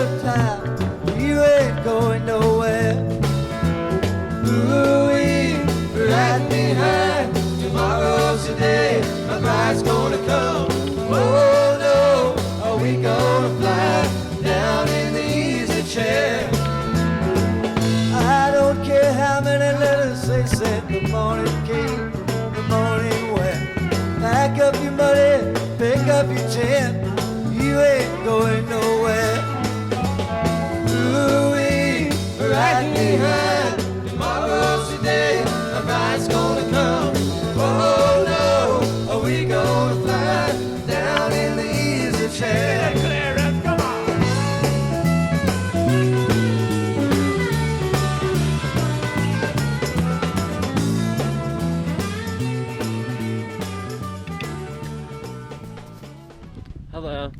of time, you ain't going nowhere. Ooh-wee, right behind, tomorrow's the day, my bride's gonna come. Oh no, are we gonna fly down in the easy chair? I don't care how many letters they sent, the morning came, the morning went. Pack up your money, pick up your tent, you ain't going nowhere. Ooh-wee, right behind, tomorrow's the day, my bride's gonna come. Oh no, are we gonna fly down in the easy chair? Clarence, come on! Hello.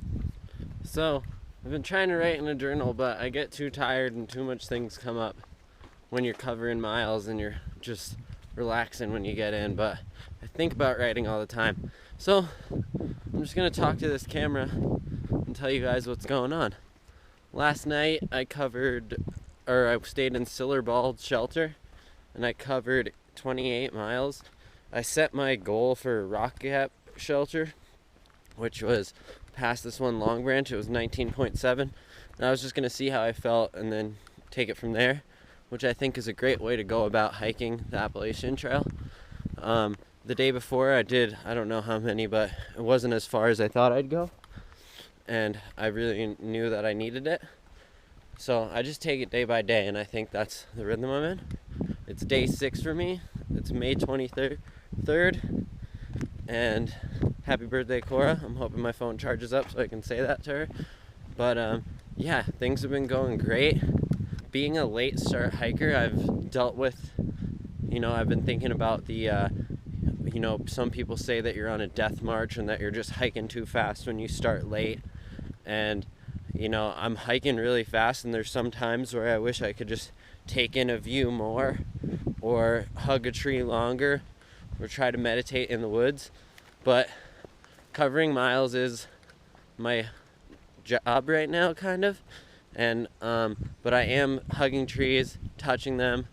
So, I've been trying to write in a journal, but I get too tired and too much things come up when you're covering miles and you're just relaxing when you get in, but I think about writing all the time. So, I'm just going to talk to this camera and tell you guys what's going on. Last night I stayed in Sillerbald Shelter and I covered 28 miles. I set my goal for Rock Gap Shelter, which was past this one Long Branch. It was 19.7, and I was just going to see how I felt and then take it from there, which I think is a great way to go about hiking the Appalachian Trail. The day before I don't know how many, but it wasn't as far as I thought I'd go, and I really knew that I needed it. So I just take it day by day, and I think that's the rhythm I'm in. It's day 6 for me. It's May 23rd, and happy birthday, Cora. I'm hoping my phone charges up so I can say that to her. But yeah, things have been going great. Being a late start hiker, I've dealt with, I've been thinking about the, some people say that you're on a death march and that you're just hiking too fast when you start late. And, I'm hiking really fast, and there's some times where I wish I could just take in a view more or hug a tree longer or try to meditate in the woods. But covering miles is my job right now, kind of. And but I am hugging trees, touching them,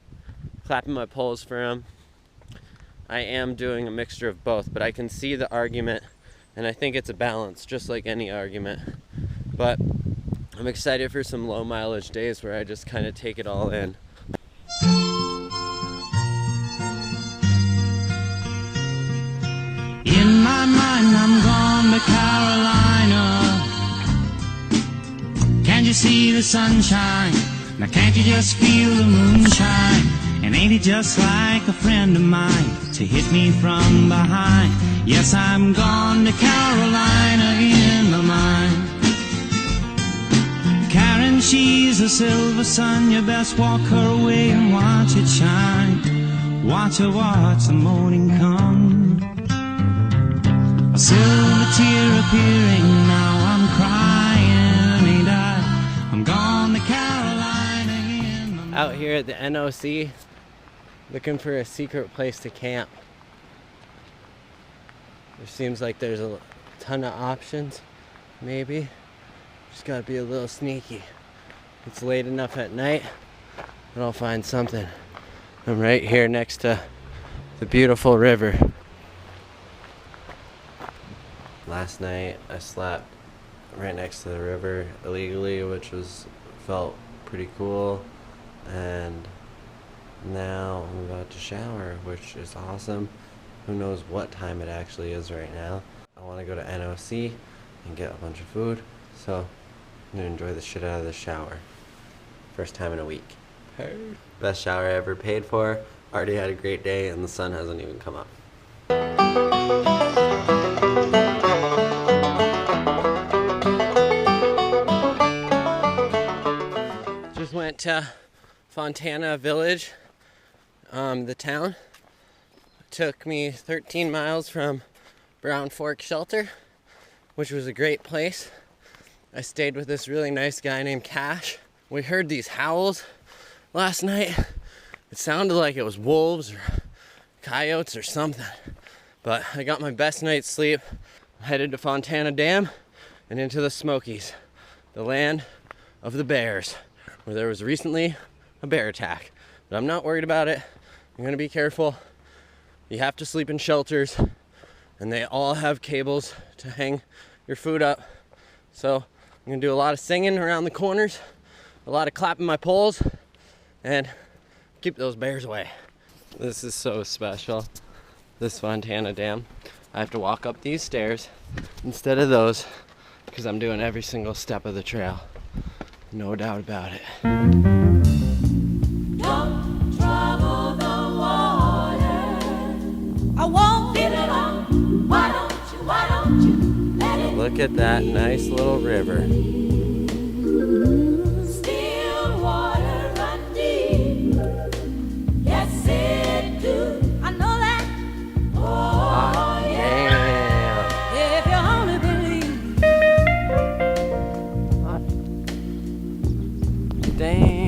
clapping my poles for them. I am doing a mixture of both, but I can see the argument, and I think it's a balance, just like any argument. But I'm excited for some low mileage days where I just kind of take it all in. In my mind, I'm gone to Carolina. Can't you see the sunshine? Now can't you just feel the moonshine? And ain't it just like a friend of mine to hit me from behind? Yes, I'm gone to Carolina in my mind. Karen, she's a silver sun. You best walk her away and watch it shine. Watch her watch the morning come. A silver tear appearing, now I'm crying, ain't I? I'm gone to Carolina in my mind. Out here at the NOC, looking for a secret place to camp. There seems like there's a ton of options, maybe. Just gotta be a little sneaky. It's late enough at night, and I'll find something. I'm right here next to the beautiful river. Last night I slept right next to the river illegally, which felt pretty cool. And now I'm about to shower, which is awesome. Who knows what time it actually is right now. I want to go to NOC and get a bunch of food, so I'm gonna enjoy the shit out of this shower. First time in a week. Best shower I ever paid for. Already had a great day, and the sun hasn't even come up. Just went to Fontana Village, the town. It took me 13 miles from Brown Fork Shelter, which was a great place. I stayed with this really nice guy named Cash. We heard these howls last night. It sounded like it was wolves or coyotes or something. But I got my best night's sleep. I headed to Fontana Dam and into the Smokies, the land of the bears, where there was recently a bear attack. But I'm not worried about it. I'm gonna be careful. You have to sleep in shelters, and they all have cables to hang your food up. So I'm gonna do a lot of singing around the corners, a lot of clapping my poles, and keep those bears away. This is so special, this Fontana Dam. I have to walk up these stairs instead of those because I'm doing every single step of the trail. No doubt about it. Don't trouble the water. I won't get it on. Why don't you let it? Look at that nice little river. Still water run deep. Yes, it do. I know that. Oh, yeah. If you only believe. Damn.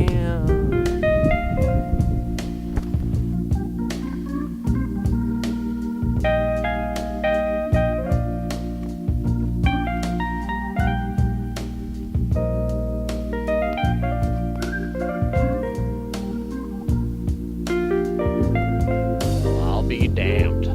I'll be damned.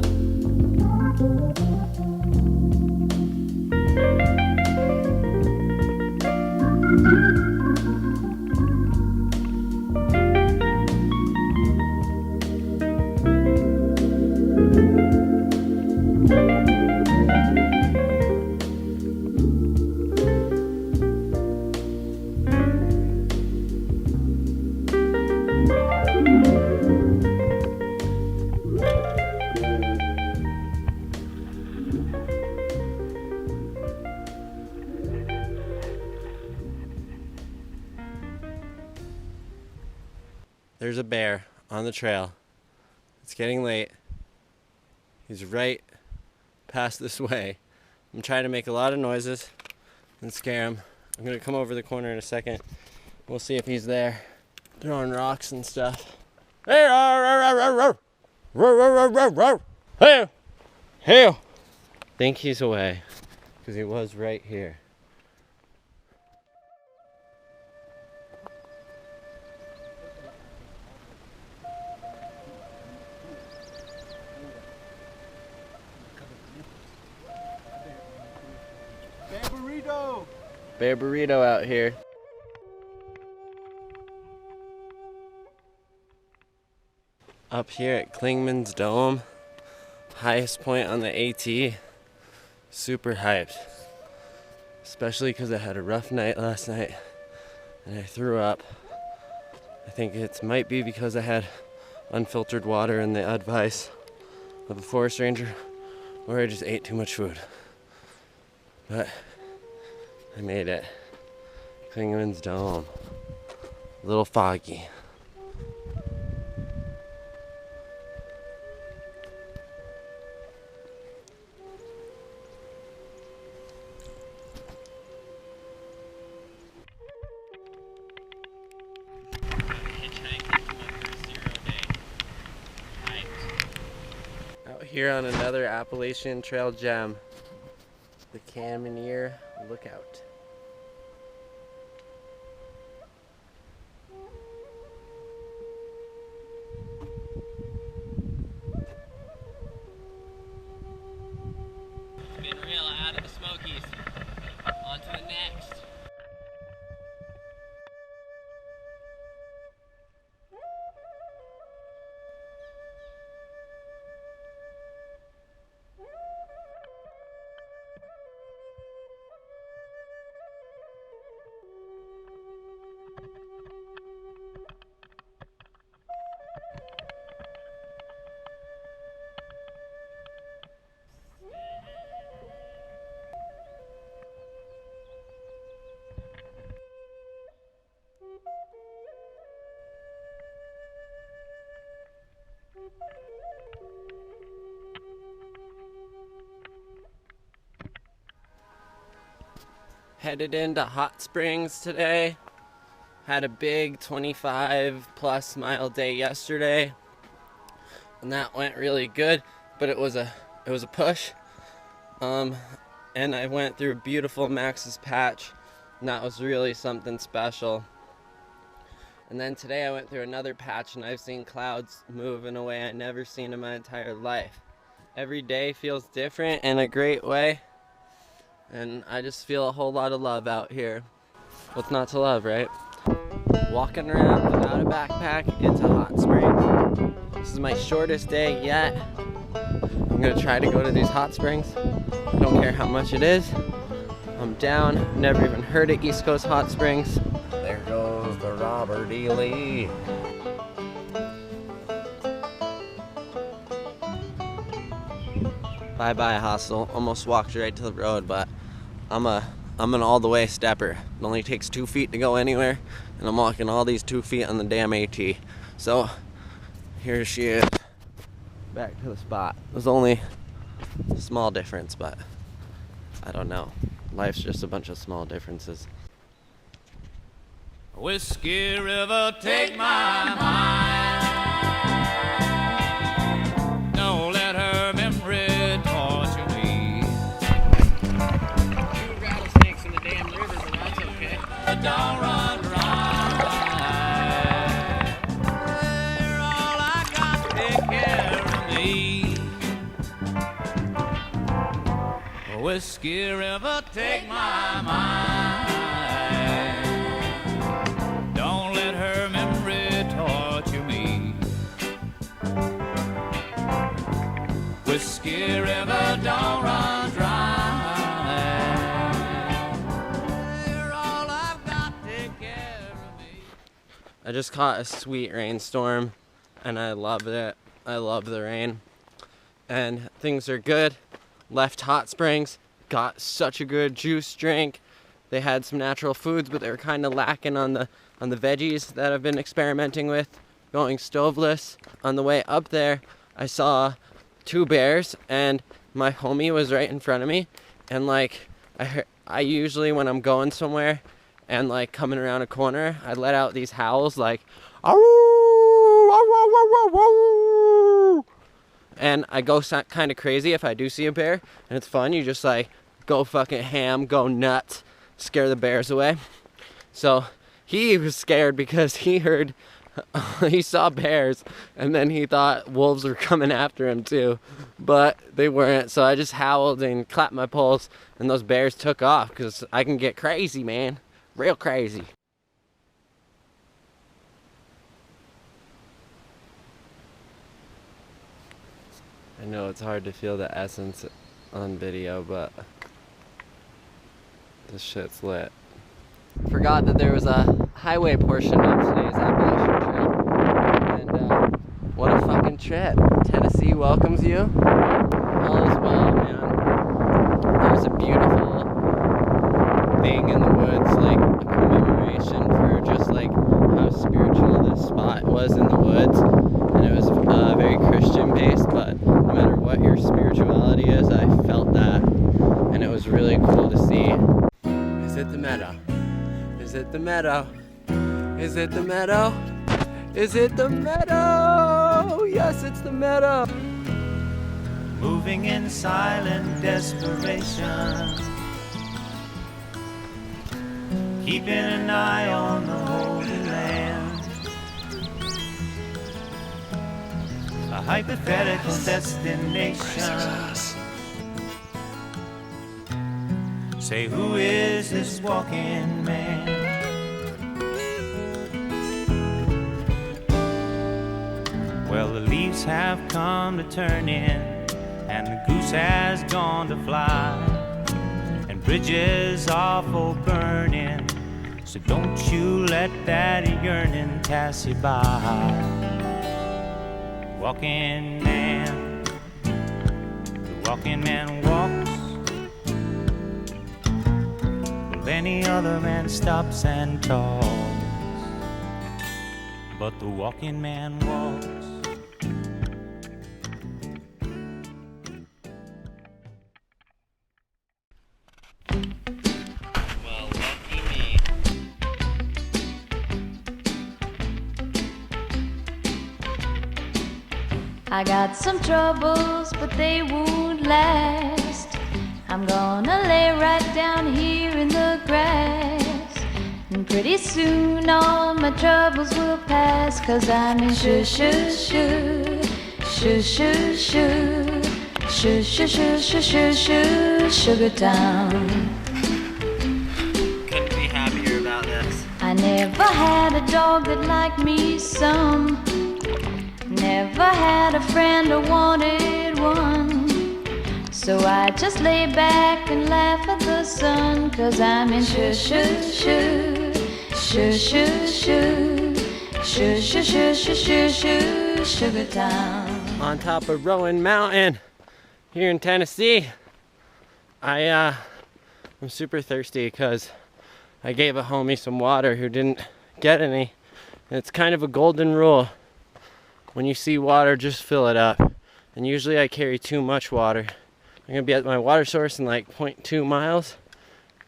There's a bear on the trail. It's getting late. He's right past this way. I'm trying to make a lot of noises and scare him. I'm gonna come over the corner in a second. We'll see if he's there. Throwing rocks and stuff. Hey, hey, hey. Think he's away because he was right here. Bear burrito out here. Up here at Klingman's Dome, highest point on the AT. Super hyped. Especially because I had a rough night last night and I threw up. I think it might be because I had unfiltered water and the advice of a forest ranger, or I just ate too much food. But I made it. Klingman's Dome. A little foggy. Out here on another Appalachian Trail gem, the Cannoneer Lookout. Been real out of the Smokies. On to the next. Headed into Hot Springs today. Had a big 25+ mile day yesterday, and that went really good. But it was a push. And I went through beautiful Max's Patch And that was really something special. And then today I went through another patch and I've seen clouds move in a way I've never seen in my entire life. Every day feels different in a great way. And I just feel a whole lot of love out here. What's not to love, right? Walking around without a backpack into hot springs. This is my shortest day yet. I'm gonna try to go to these hot springs. I don't care how much it is. I'm down. Never even heard of East Coast hot springs. There goes the Robert E. Lee. Bye bye hostel. Almost walked right to the road, but I'm an all the way stepper. It only takes 2 feet to go anywhere, and I'm walking all these 2 feet on the damn AT. So here she is. Back to the spot. It was only a small difference, but I don't know. Life's just a bunch of small differences. Whiskey River, take my mind. Don't let her memory torture me. Two rattlesnakes in the damn river, but that's okay. Don't run dry. You're all I got to take care of me. Whiskey River, take my mind. Don't let her memory torture me. Whiskey River, don't run dry. You're all I've got, take care of me. I just caught a sweet rainstorm, and I love it. I love the rain. And things are good. Left hot springs, got such a good juice drink. They had some natural foods, but they were kind of lacking on the veggies that I've been experimenting with, going stoveless. On the way up there, I saw 2 bears, and my homie was right in front of me. And like, I usually, when I'm going somewhere and like coming around a corner, I let out these howls like, and I go kind of crazy if I do see a bear, and it's fun. You just like go fucking ham, go nuts, scare the bears away. So he was scared because he heard, he saw bears, and then he thought wolves were coming after him too, but they weren't. So I just howled and clapped my pulse, and those bears took off because I can get crazy, man, real crazy. I know it's hard to feel the essence on video, but this shit's lit. Forgot that there was a highway portion of today's Appalachian trip, and what a fucking trip. Tennessee welcomes you. All is well, man. There's a beautiful thing in the woods, like a commemoration for just like how spiritual this spot was in the woods, and it was very Christian based, but no matter what your spirituality is, I felt that, and it was really cool to see. Is it the meadow? Is it the meadow? Is it the meadow? Is it the meadow? Yes, it's the meadow. Moving in silent desperation, keeping an eye on the Holy Land. A hypothetical destination. Say, who is this walking man? Well, the leaves have come to turn in, and the goose has gone to fly, and bridges are for burning, so don't you let that yearning pass you by. Walking man, the walking man walks, while any other man stops and talks, but the walking man walks. Well, lucky me. I got some troubles, but they won't last. I'm gonna lay right down here in the grass. And pretty soon all my troubles will pass, 'cause I'm in sugar town. Couldn't be happier about this. I never had a dog that liked me some. Never had a friend or wanted one. So I just lay back and laugh at the sun, 'cause I'm in sugar town. On top of Rowan Mountain here in Tennessee. I'm super thirsty because I gave a homie some water who didn't get any. And it's kind of a golden rule. When you see water, just fill it up. And usually I carry too much water. I'm gonna be at my water source in like 0.2 miles,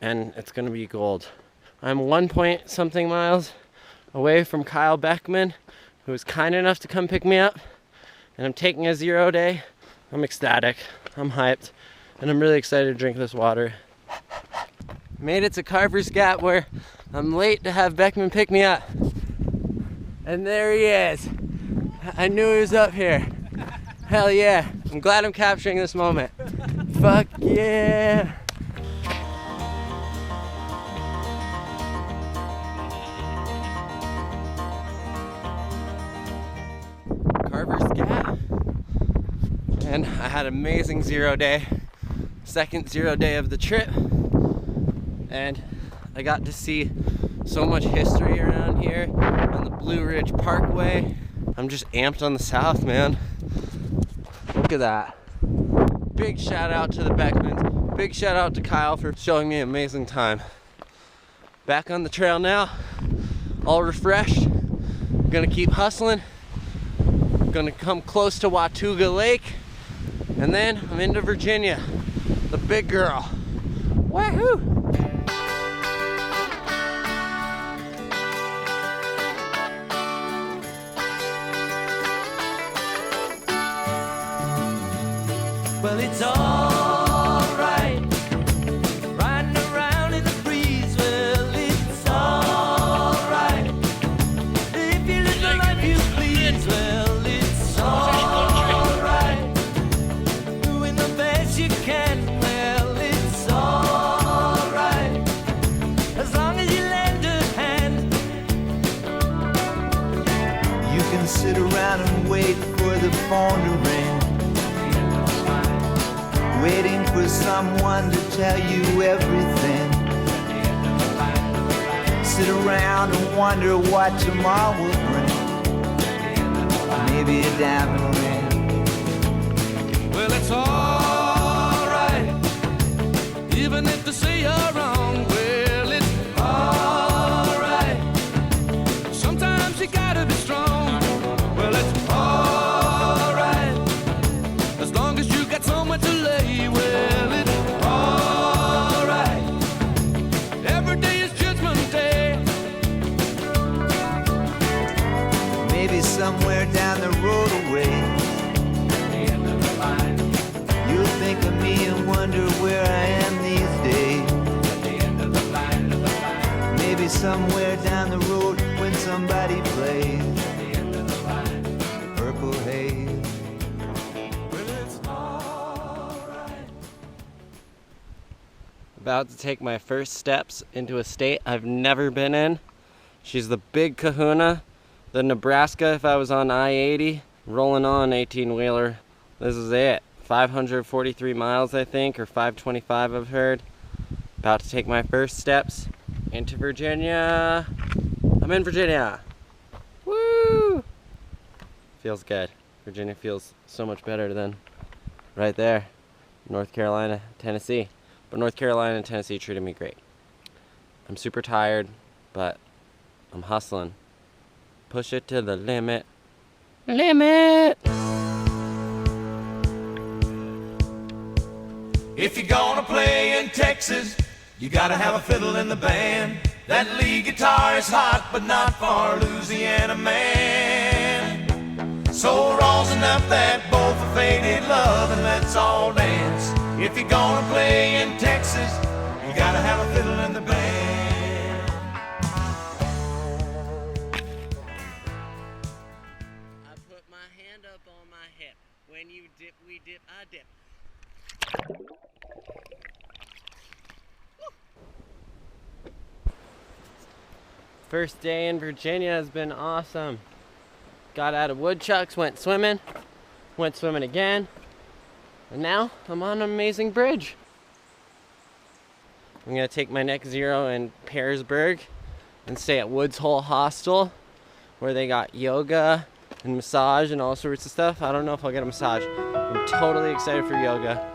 and it's gonna be gold. I'm 1 point something miles away from Kyle Beckman, who was kind enough to come pick me up, and I'm taking a 0 day. I'm ecstatic, I'm hyped, and I'm really excited to drink this water. Made it to Carver's Gap, where I'm late to have Beckman pick me up. And there he is. I knew he was up here. Hell yeah. I'm glad I'm capturing this moment. Fuck yeah. Carver's Gap. And I had an amazing 0 day. Second 0 day of the trip. And I got to see so much history around here on the Blue Ridge Parkway. I'm just amped on the south, man. Look at that. Big shout out to the Beckmans. Big shout out to Kyle for showing me an amazing time. Back on the trail now, all refreshed. Gonna keep hustling. Gonna come close to Watauga Lake. And then I'm into Virginia, the big girl. Wahoo! Well, it's alright, riding around in the breeze. Well, it's alright, if you live the life you please. Well, it's alright, doing the best you can. Well, it's alright, as long as you lend a hand. You can sit around and wait for the phone to ring, waiting for someone to tell you everything. Sit around and wonder what tomorrow will bring. Maybe a diamond ring. Well, it's alright, even if they say you're wrong. Well, it's alright, sometimes you gotta be strong. Well, it's alright, as long as you got someone to lay. Well, it's alright, every day is Judgment Day. Maybe somewhere down the road away, you'll think of me and wonder where I am these days. Maybe somewhere down the road when somebody plays Purple Haze. About to take my first steps into a state I've never been in. She's the big kahuna, the Nebraska if I was on I-80, rolling on 18-wheeler. This is it. 543 miles, I think, or 525 I've heard. About to take my first steps into Virginia. I'm in Virginia. Woo! Feels good. Virginia feels so much better than right there, North Carolina, Tennessee. But North Carolina and Tennessee treated me great. I'm super tired, but I'm hustling. Push it to the limit. Limit! If you're gonna play in Texas, you gotta have a fiddle in the band. That lead guitar is hot, but not for a Louisiana man. So rosin up that bowl for faded love and let's all dance. If you're gonna play in Texas, you gotta have a fiddle in the band. When you dip, we dip, I dip. First day in Virginia has been awesome. Got out of woodchucks, went swimming again, and now I'm on an amazing bridge. I'm gonna take my next zero in Pearisburg and stay at Woods Hole Hostel, where they got yoga and massage and all sorts of stuff. I don't know if I'll get a massage. I'm totally excited for yoga.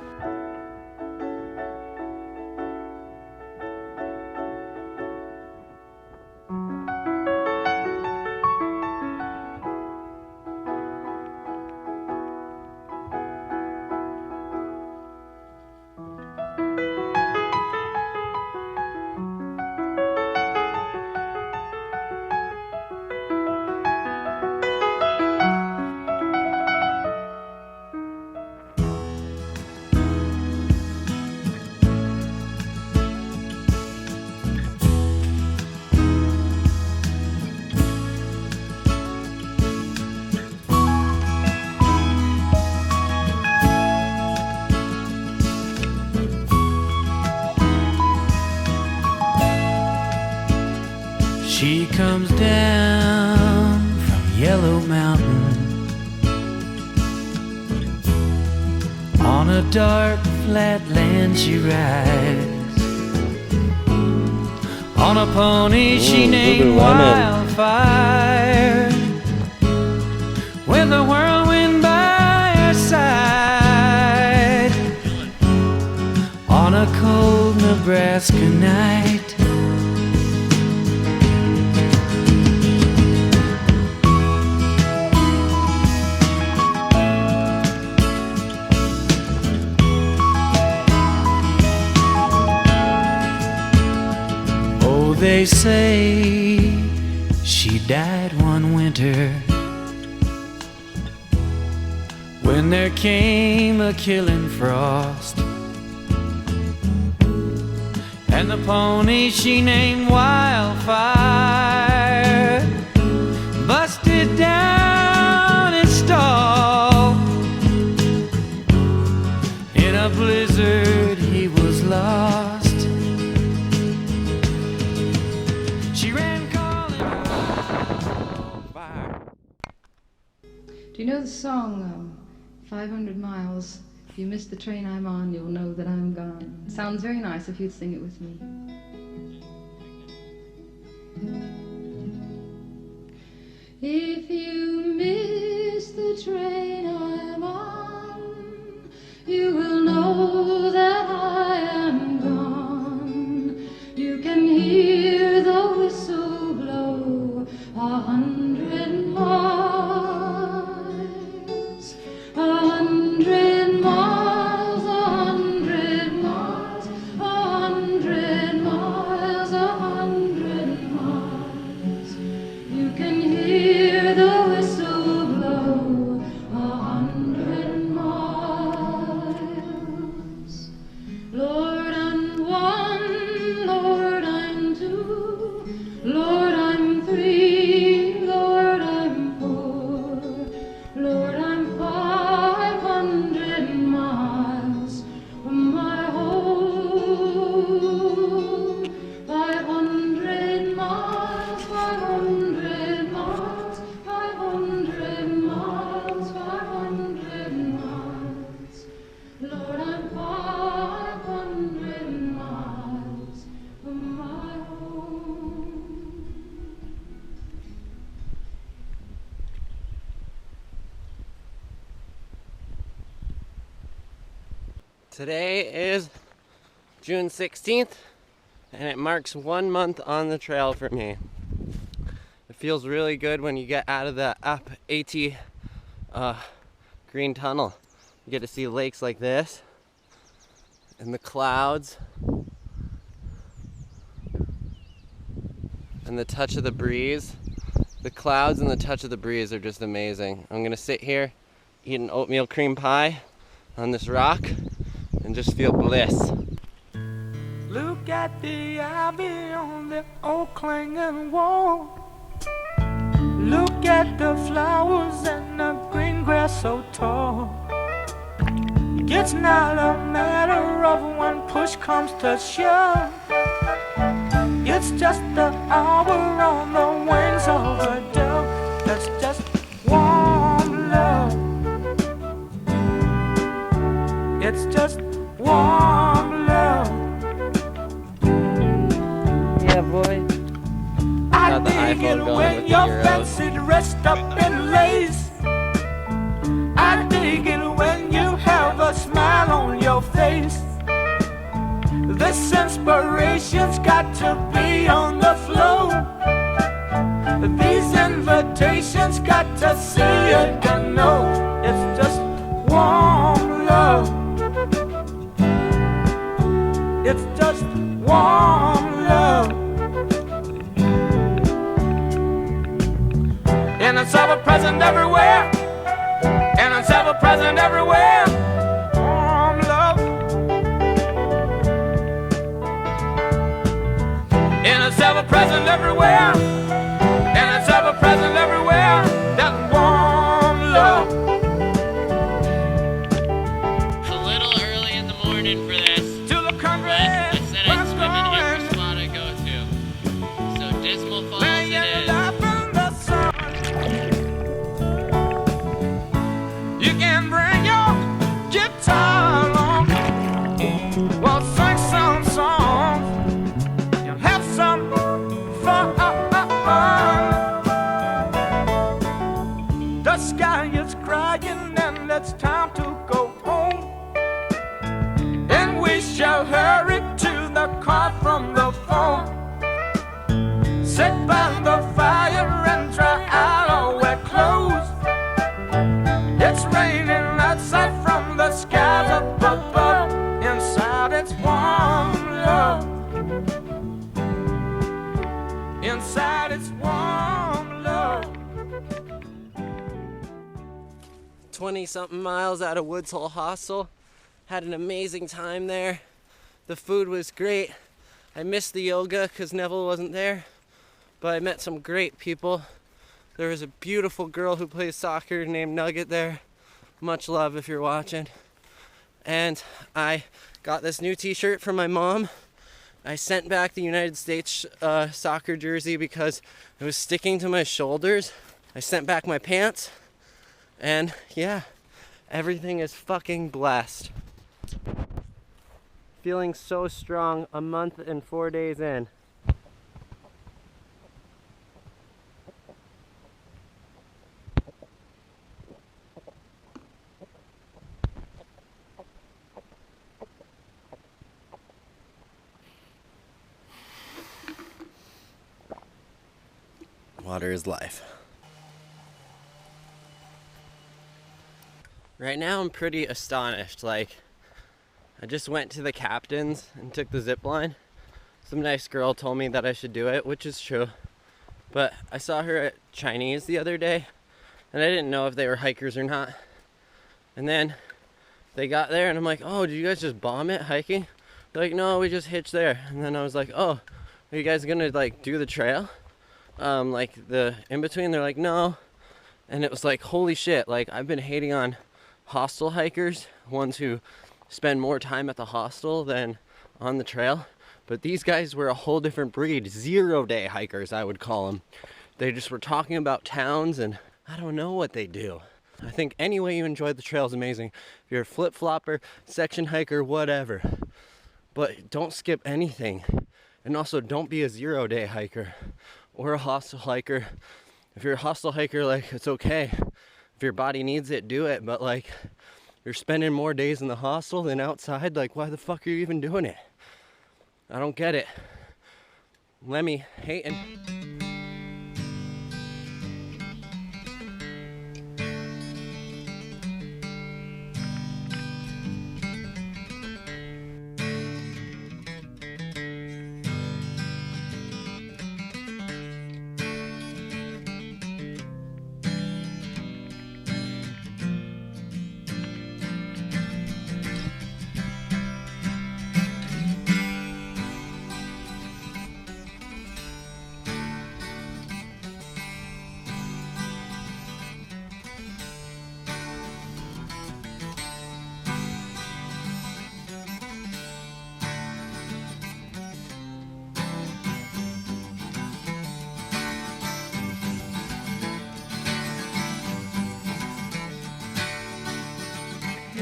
She comes down from Yellow Mountain on a dark flat land she rides on a pony she named Wildfire, with a whirlwind by her side on a cold Nebraska night. They say she died one winter when there came a killing frost, and the pony she named Wildfire busted down its stall. In a blizzard he was lost. Do you know the song 500 Miles? If you miss the train I'm on, you'll know that I'm gone. It sounds very nice if you'd sing it with me. If you miss the train I'm on, you will know that I am gone. You can hear the whistle blow 100 miles. 100 miles, 100 miles, 100 miles, 100 miles. You can hear the whistle blow 100 miles. Lord, I'm one, Lord, I'm two, Lord, I'm three, Lord, I'm four, Lord, I'm 500 miles from my home. 500 miles, 500 miles, 500 miles, 500 miles. Lord, I'm 500 miles from my home. Today is June 16th, and it marks 1 month on the trail for me. It feels really good when you get out of the AT green tunnel. You get to see lakes like this, and the clouds, and the touch of the breeze. The clouds and the touch of the breeze are just amazing. I'm gonna sit here, eat an oatmeal cream pie on this rock, and just feel bliss. Look at the ivy on the old clanging wall. Look at the flowers and the green grass so tall. It's not a matter of when push comes to shove. It's just the hour on the wings of a dove. That's just warm love. It's just warm love. Yeah, boy. I Got the dig iPhone it going when with the you're Euros. fancy dressed up in lace. I dig it when you have a smile on your face. This inspiration's got to be on the flow. These invitations got to see it to know. It's just warm love. It's just warm love. And it's ever present everywhere. And it's ever present everywhere. Warm love. And it's ever present everywhere. And it's ever present everywhere. That warm love. A little early in the morning for this. To the country. I said I'd swim in every spot I go to. So Dismal Falls it is. You can bring your guitar along. We'll sing some songs and have some fun. The sky is crying and it's time to go home. And we shall hurry to the car from the phone. Sit by the fire and dry out our wet clothes. It's raining outside from the skies up above. Inside it's warm love. Inside it's warm love. 20-something miles out of Woods Hole Hostel. Had an amazing time there. The food was great. I missed the yoga because Neville wasn't there. But I met some great people. There was a beautiful girl who plays soccer named Nugget there. Much love if you're watching. And I got this new t-shirt from my mom. I sent back the United States soccer jersey because it was sticking to my shoulders. I sent back my pants. And yeah, everything is fucking blessed. Feeling so strong a month and 4 days in. Water is life. Right now I'm pretty astonished. Like, I just went to the captain's and took the zip line. Some nice girl told me that I should do it, which is true. But I saw her at Chinese the other day, and I didn't know if they were hikers or not. And then they got there, and I'm like, oh, did you guys just bomb it hiking? They're like, no, we just hitched there. And then I was like, oh, are you guys gonna like do the trail? Like the in-between? They're like, no. And it was like, holy shit, like I've been hating on hostel hikers, ones who spend more time at the hostel than on the trail. But these guys were a whole different breed. 0-day hikers, I would call them. They just were talking about towns, and I don't know what they do. I think any way you enjoy the trail is amazing. If you're a flip-flopper, section hiker, whatever. But don't skip anything. And also don't be a 0-day hiker or a hostel hiker. If you're a hostel hiker, like, it's okay. If your body needs it, do it. But like, you're spending more days in the hostel than outside. Like, why the fuck are you even doing it? I don't get it. Lemmy hating.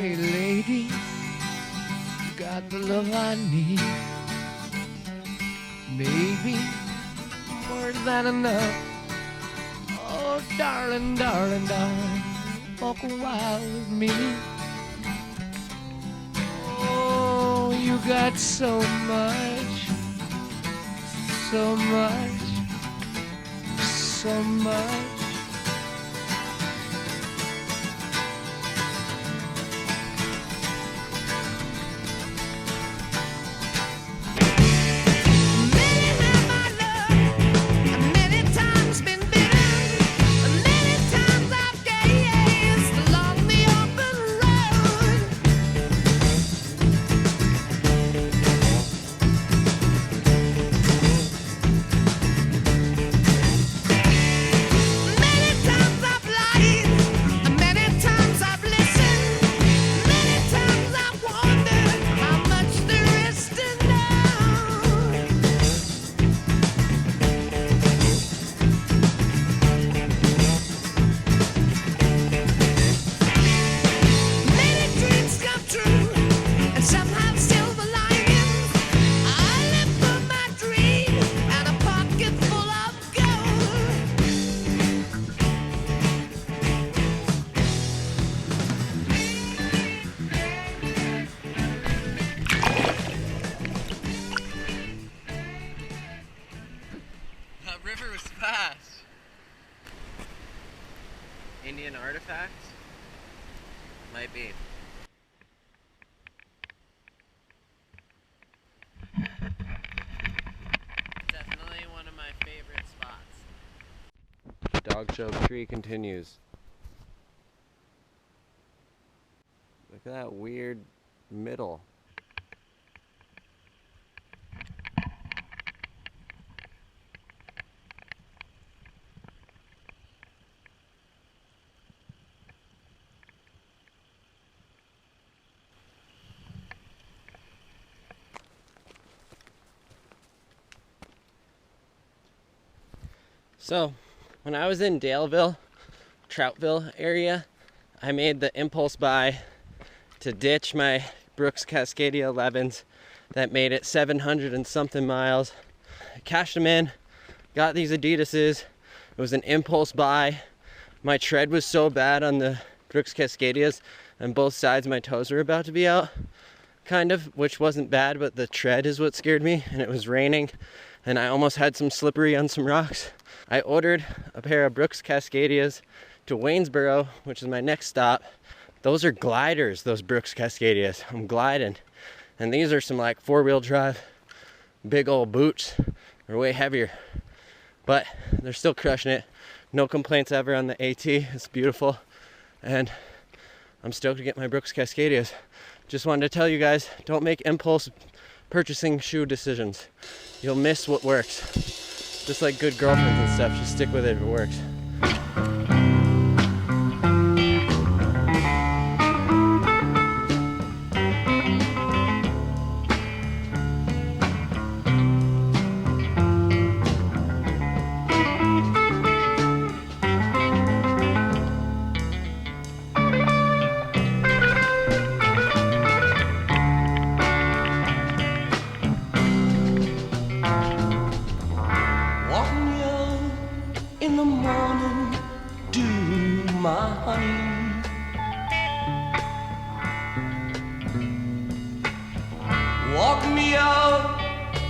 Hey lady, you got the love I need. Maybe more than enough. Oh, darling, darling, darling, walk a while with me. Oh, you got so much, so much, so much. Indian artifacts? Might be. Definitely one of my favorite spots. Dog show tree continues. Look at that weird middle. So, when I was in Daleville, Troutville area, I made the impulse buy to ditch my Brooks Cascadia 11s that made it 700 and something miles. I cashed them in, got these Adidas's. It was an impulse buy. My tread was so bad on the Brooks Cascadias, and both sides of my toes were about to be out, kind of, which wasn't bad, but the tread is what scared me, and it was raining, and I almost had some slippery on some rocks. I ordered a pair of Brooks Cascadias to Waynesboro, which is my next stop. Those are gliders, those Brooks Cascadias. I'm gliding. And these are some like four-wheel drive, big old boots. They're way heavier, but they're still crushing it. No complaints ever on the AT. It's beautiful. And I'm stoked to get my Brooks Cascadias. Just wanted to tell you guys, don't make impulse purchasing shoe decisions. You'll miss what works. Just like good girlfriends and stuff, just stick with it if it works.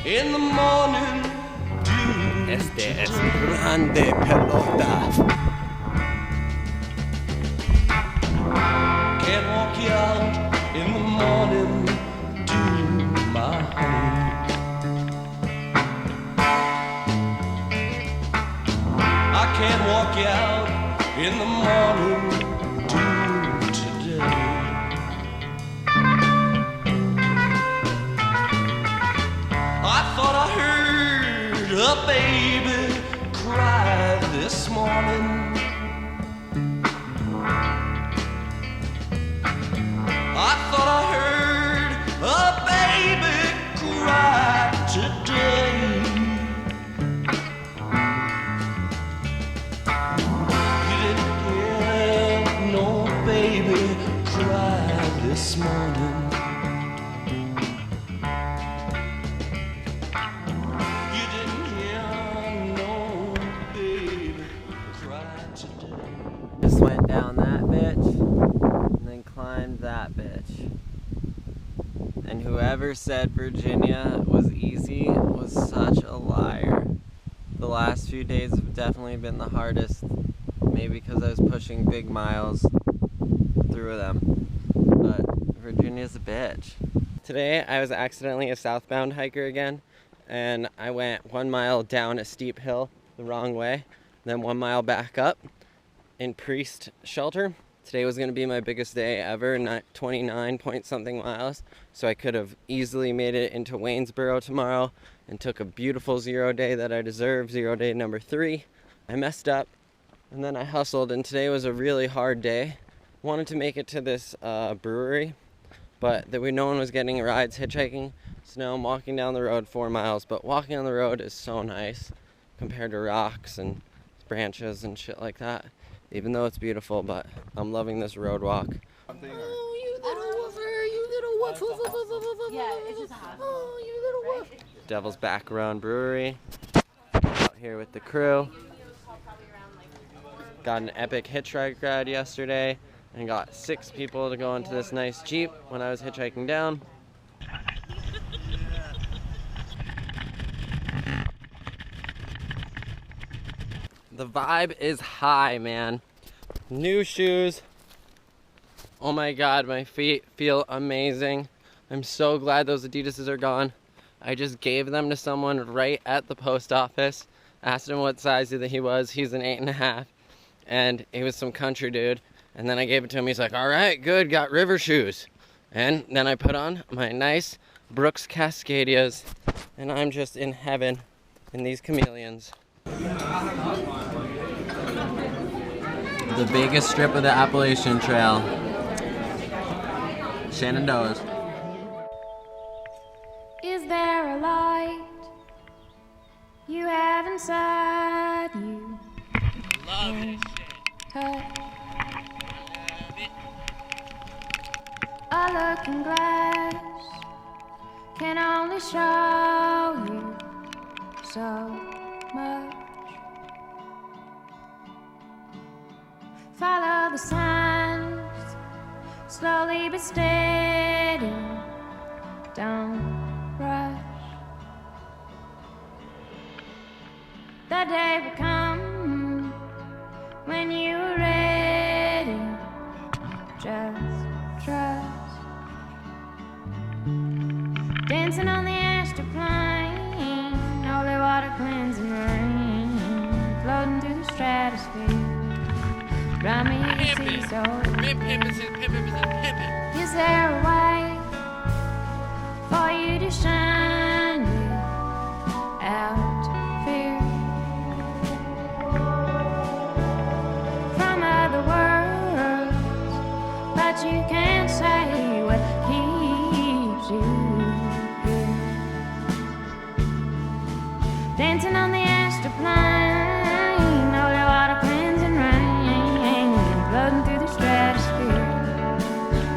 In the morning dew. Este es grande pelota. Can't walk you out in the morning dew, my honey. I can't walk you out in the morning dew today. I thought I heard a baby cry this morning. I thought I heard a baby cry today. You didn't hear no baby cry this morning. You didn't hear no baby cry today. Just went down that bitch and then climbed that bitch. And whoever said Virginia was easy was such a liar. The last few days have definitely been the hardest, maybe because I was pushing big miles through them. But Virginia's a bitch. Today I was accidentally a southbound hiker again, and I went 1 mile down a steep hill the wrong way, then 1 mile back up in Purist shelter. Today was going to be my biggest day ever, 29 point something miles, so I could have easily made it into Waynesboro tomorrow and took a beautiful 0 day that I deserve, 0 day number 3. I messed up, and then I hustled, and today was a really hard day. Wanted to make it to this brewery, but no one was getting rides hitchhiking, so now I'm walking down the road 4 miles, but walking on the road is so nice compared to rocks and branches and shit like that. Even though it's beautiful, but I'm loving this road walk. Oh, you little woofer, you little woof, woof, woof, woof, woof, woof. Yeah, it's just hot. Oh, you little woof. Devil's Back Run Brewery. Out here with the crew. Got an epic hitchhike ride yesterday and got 6 people to go into this nice Jeep when I was hitchhiking down. The vibe is high, man. New shoes. Oh my god, my feet feel amazing. I'm so glad those Adidas's are gone. I just gave them to someone right at the post office. Asked him what size he was. He's an 8.5. And he was some country dude. And then I gave it to him. He's like, all right, good, got river shoes. And then I put on my nice Brooks Cascadias. And I'm just in heaven in these chameleons. The biggest strip of the Appalachian Trail. Shenandoah. Is there a light you have inside you? Love this shit. Touch Love it. a looking glass can only show you so much. Follow the signs, slowly but steady. Don't rush. The day will come when you're ready. Just trust. Dancing on the astral plane, holy water cleansing rain, floating through the stratosphere. Round me you see so. Is there a way for you to shine without fear from other worlds, but you can't say what keeps you here. Dancing on the astral plane, holy water cleansing rain, floating through the stratosphere.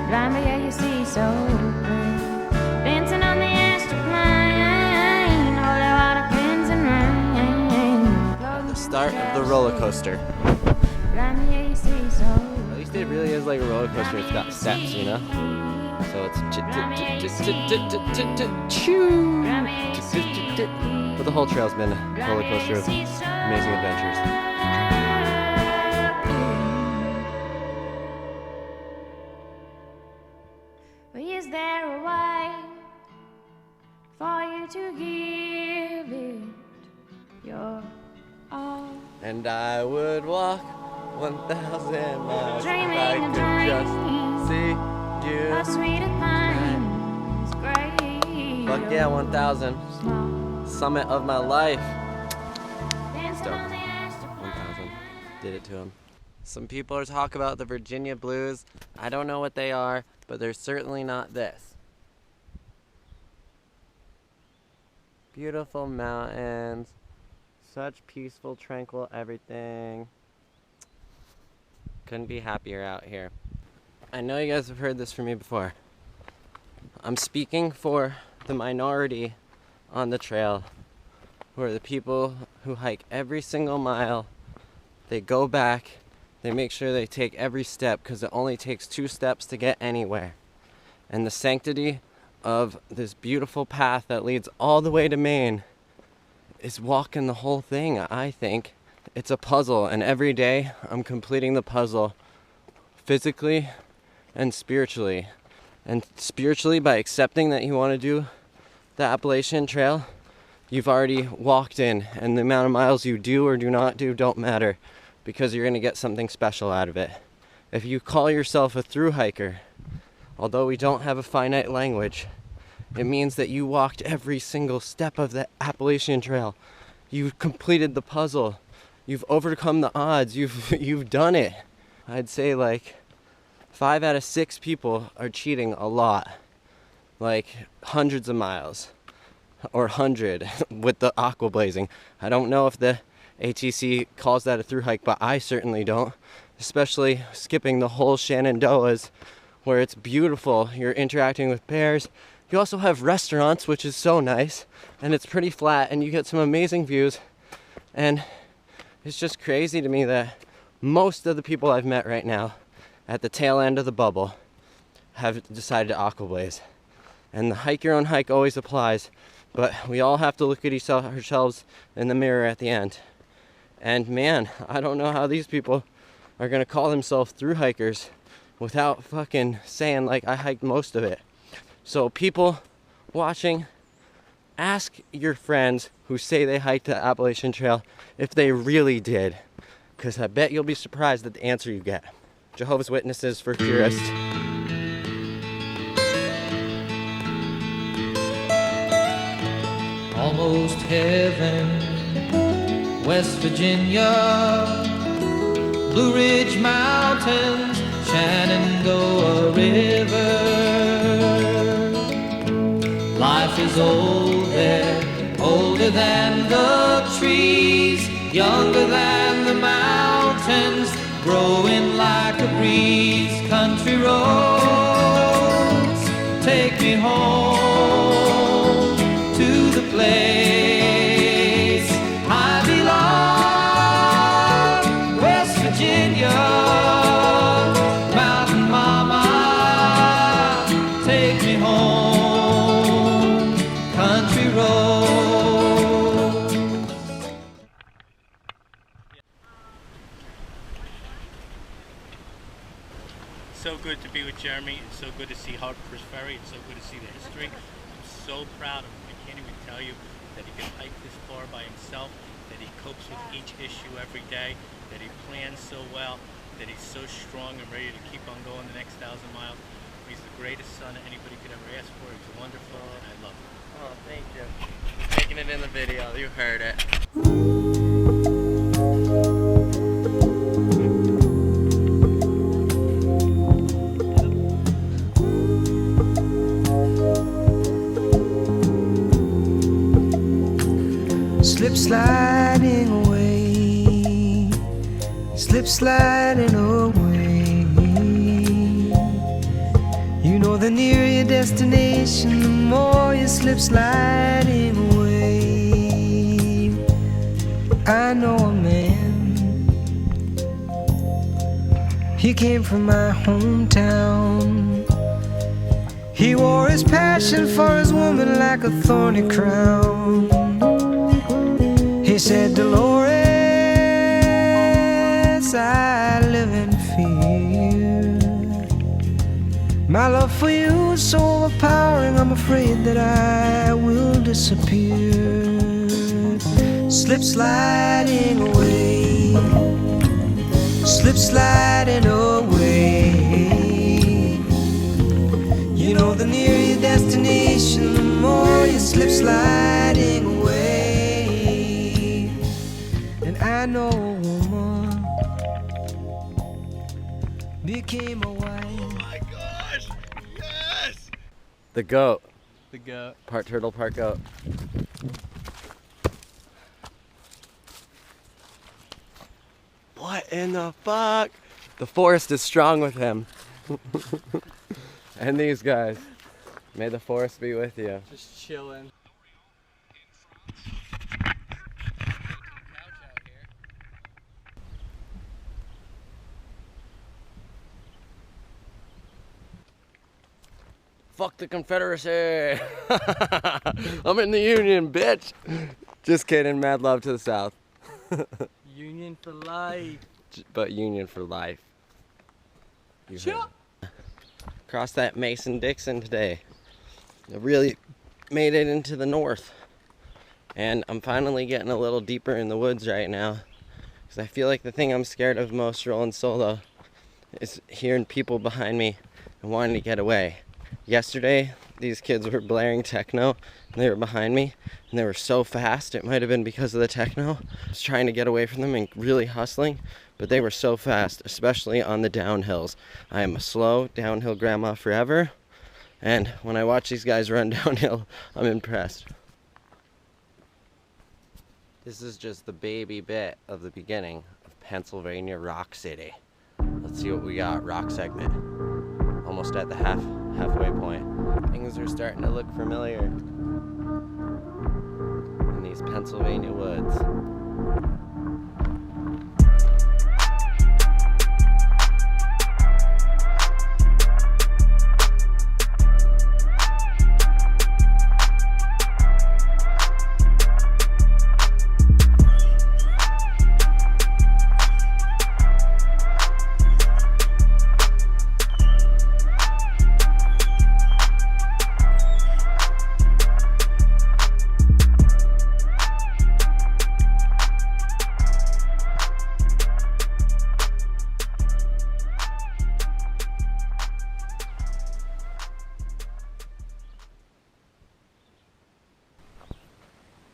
Blind me, yeah, you see so clear. Dancing on the astral plane, holy water cleansing rain. The start of the roller coaster. Blind me, yeah, you see so. At least it really is like a roller coaster. It's got steps, you know? So it's but the whole trail's been a roller coaster of amazing adventures. Is there a way for you to give it your all? And I would walk 1,000 miles if Dreaming I a could dream, just see you. a sweeter thing is great. Fuck yeah, 1,000. Summit of my life. Dancing on the 1,000. Did it to him. Some people are talking about the Virginia blues. I don't know what they are, but they're certainly not this. Beautiful mountains. Such peaceful, tranquil everything. Couldn't be happier out here. I know you guys have heard this from me before. I'm speaking for the minority on the trail, who are the people who hike every single mile. They go back, they make sure they take every step, because it only takes 2 steps to get anywhere. And the sanctity of this beautiful path that leads all the way to Maine is walking the whole thing, I think. It's a puzzle, and every day I'm completing the puzzle physically and spiritually. And spiritually, by accepting that you want to do the Appalachian Trail, you've already walked in, and the amount of miles you do or do not do don't matter, because you're going to get something special out of it. If you call yourself a thru hiker, although we don't have a finite language, it means that you walked every single step of the Appalachian Trail. You've completed the puzzle. You've overcome the odds. You've done it. I'd say like 5 out of 6 people are cheating a lot, like hundreds of miles, or 100 with the aqua blazing. I don't know if the ATC calls that a thru hike, but I certainly don't, especially skipping the whole Shenandoahs, where it's beautiful. You're interacting with bears. You also have restaurants, which is so nice, and it's pretty flat, and you get some amazing views. And it's just crazy to me that most of the people I've met right now at the tail end of the bubble have decided to aqua blaze. And the hike your own hike always applies, but we all have to look at ourselves in the mirror at the end. And man, I don't know how these people are gonna call themselves thru hikers without fucking saying like I hiked most of it. So people watching, ask your friends who say they hiked the Appalachian Trail if they really did, because I bet you'll be surprised at the answer you get. Jehovah's Witnesses for Purist. Almost heaven, West Virginia, Blue Ridge Mountains, Shenandoah River. Life is old there, older than the trees, younger than the mountains, growing like a breeze. Country roads, take me home to the place I belong. West Virginia, Mountain Mama, take me home. Country roads. So good to be with Jeremy. It's so good to see Harper's Ferry. It's so good to see the history. I'm so proud of him. I can't even tell you that he can hike this far by himself, that he copes with each issue every day, that he plans so well, that he's so strong and ready to keep on going the next 1,000 miles. He's the greatest son anybody could ever ask for. He's wonderful, and I love him. Oh, thank you. Taking it in the video. You heard it. Slip sliding away, slip sliding away. You know the nearer your destination, the more you slip sliding away. I know a man, he came from my hometown. He wore his passion for his woman like a thorny crown. He said, Dolores, I live in fear. My love for you is so overpowering, I'm afraid that I will disappear. Slip sliding away, slip sliding away. You know the nearer your destination, the more you slip sliding away. I know a woman became a wife. Oh my gosh! Yes! The goat. The goat. Part turtle, part goat. What in the fuck? The forest is strong with him. And these guys. May the force be with you. Just chilling. Fuck the Confederacy! I'm in the Union, bitch! Just kidding, mad love to the South. Union for life. But Union for life. You heard. Crossed that Mason-Dixon today. I really made it into the north. And I'm finally getting a little deeper in the woods right now. Because I feel like the thing I'm scared of most rolling solo is hearing people behind me and wanting to get away. Yesterday, these kids were blaring techno, and they were behind me, and they were so fast. It might have been because of the techno. I was trying to get away from them and really hustling, but they were so fast, especially on the downhills. I am a slow downhill grandma forever, and when I watch these guys run downhill, I'm impressed. This is just the baby bit of the beginning of Pennsylvania Rock City. Let's see what we got. Rock segment. Almost at the halfway point. Things are starting to look familiar in these Pennsylvania woods.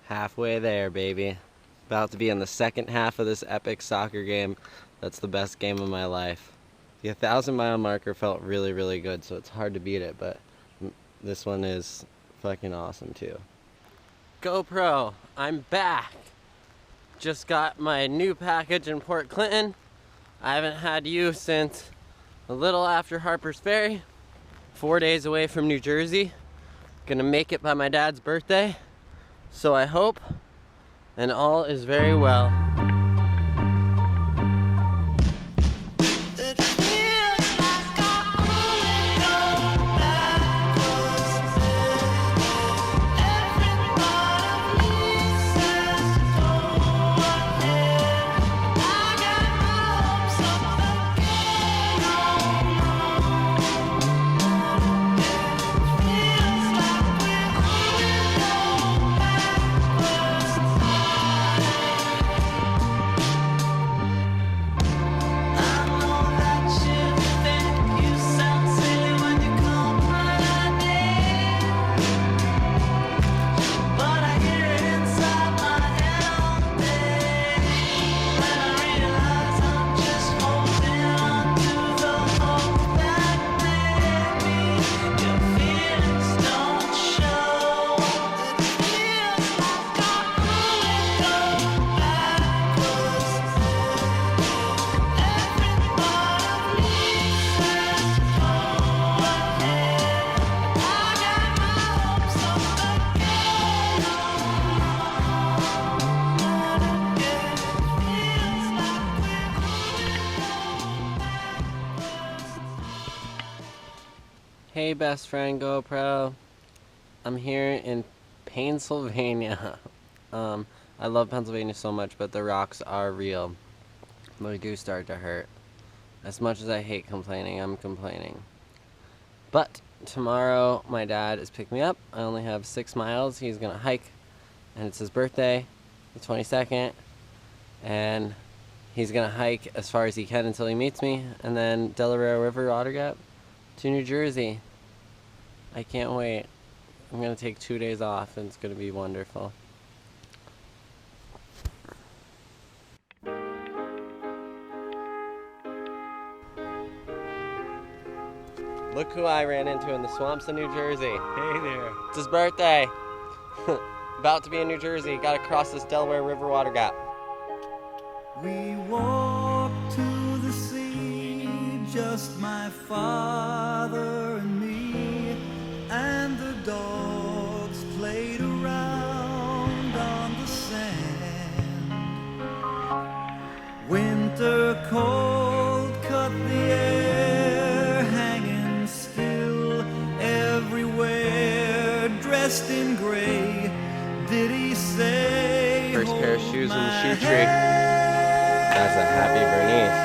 Halfway there, baby. About to be in the second half of this epic soccer game. That's the best game of my life. The 1,000-mile marker felt really, really good, so it's hard to beat it, but this one is fucking awesome too. GoPro, I'm back. Just got my new package in Port Clinton. I haven't had you since a little after Harper's Ferry. 4 days away from New Jersey. Gonna make it by my dad's birthday. So I hope, and all is very well. Hey best friend GoPro, I'm here in Pennsylvania. I love Pennsylvania so much, but the rocks are real. They do start to hurt. As much as I hate complaining, I'm complaining. But tomorrow my dad is picking me up. I only have 6 miles. He's gonna hike, and it's his birthday, the 22nd, and he's gonna hike as far as he can until he meets me, and then Delaware River Water Gap to New Jersey. I can't wait. I'm gonna take 2 days off, and it's gonna be wonderful. Look who I ran into in the swamps of New Jersey. Hey there. It's his birthday. About to be in New Jersey. Gotta cross this Delaware River Water Gap. We walk to the sea just my father and me, and the dogs played around on the sand. Winter cold cut the air, hanging still everywhere, dressed in gray. Did he say, First pair of shoes in the shoe tree. hand? That's a happy Bernice.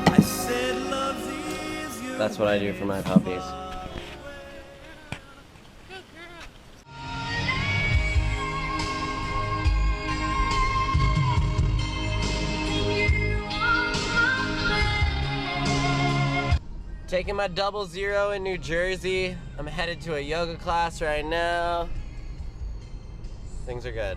I said, love's easier. That's what I do for my puppies. Taking my 00 in New Jersey. I'm headed to a yoga class right now. Things are good.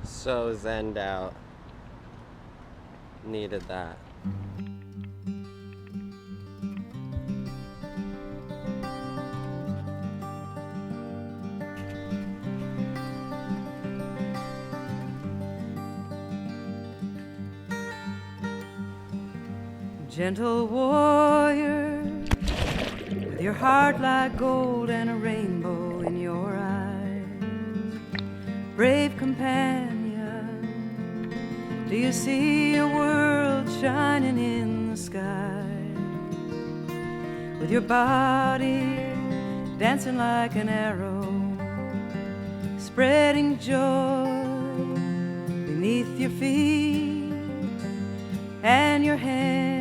So zenned out. Needed that. Gentle warrior, with your heart like gold and a rainbow in your eyes. Brave companion, do you see a world shining in the sky? With your body dancing like an arrow, spreading joy beneath your feet, and your hands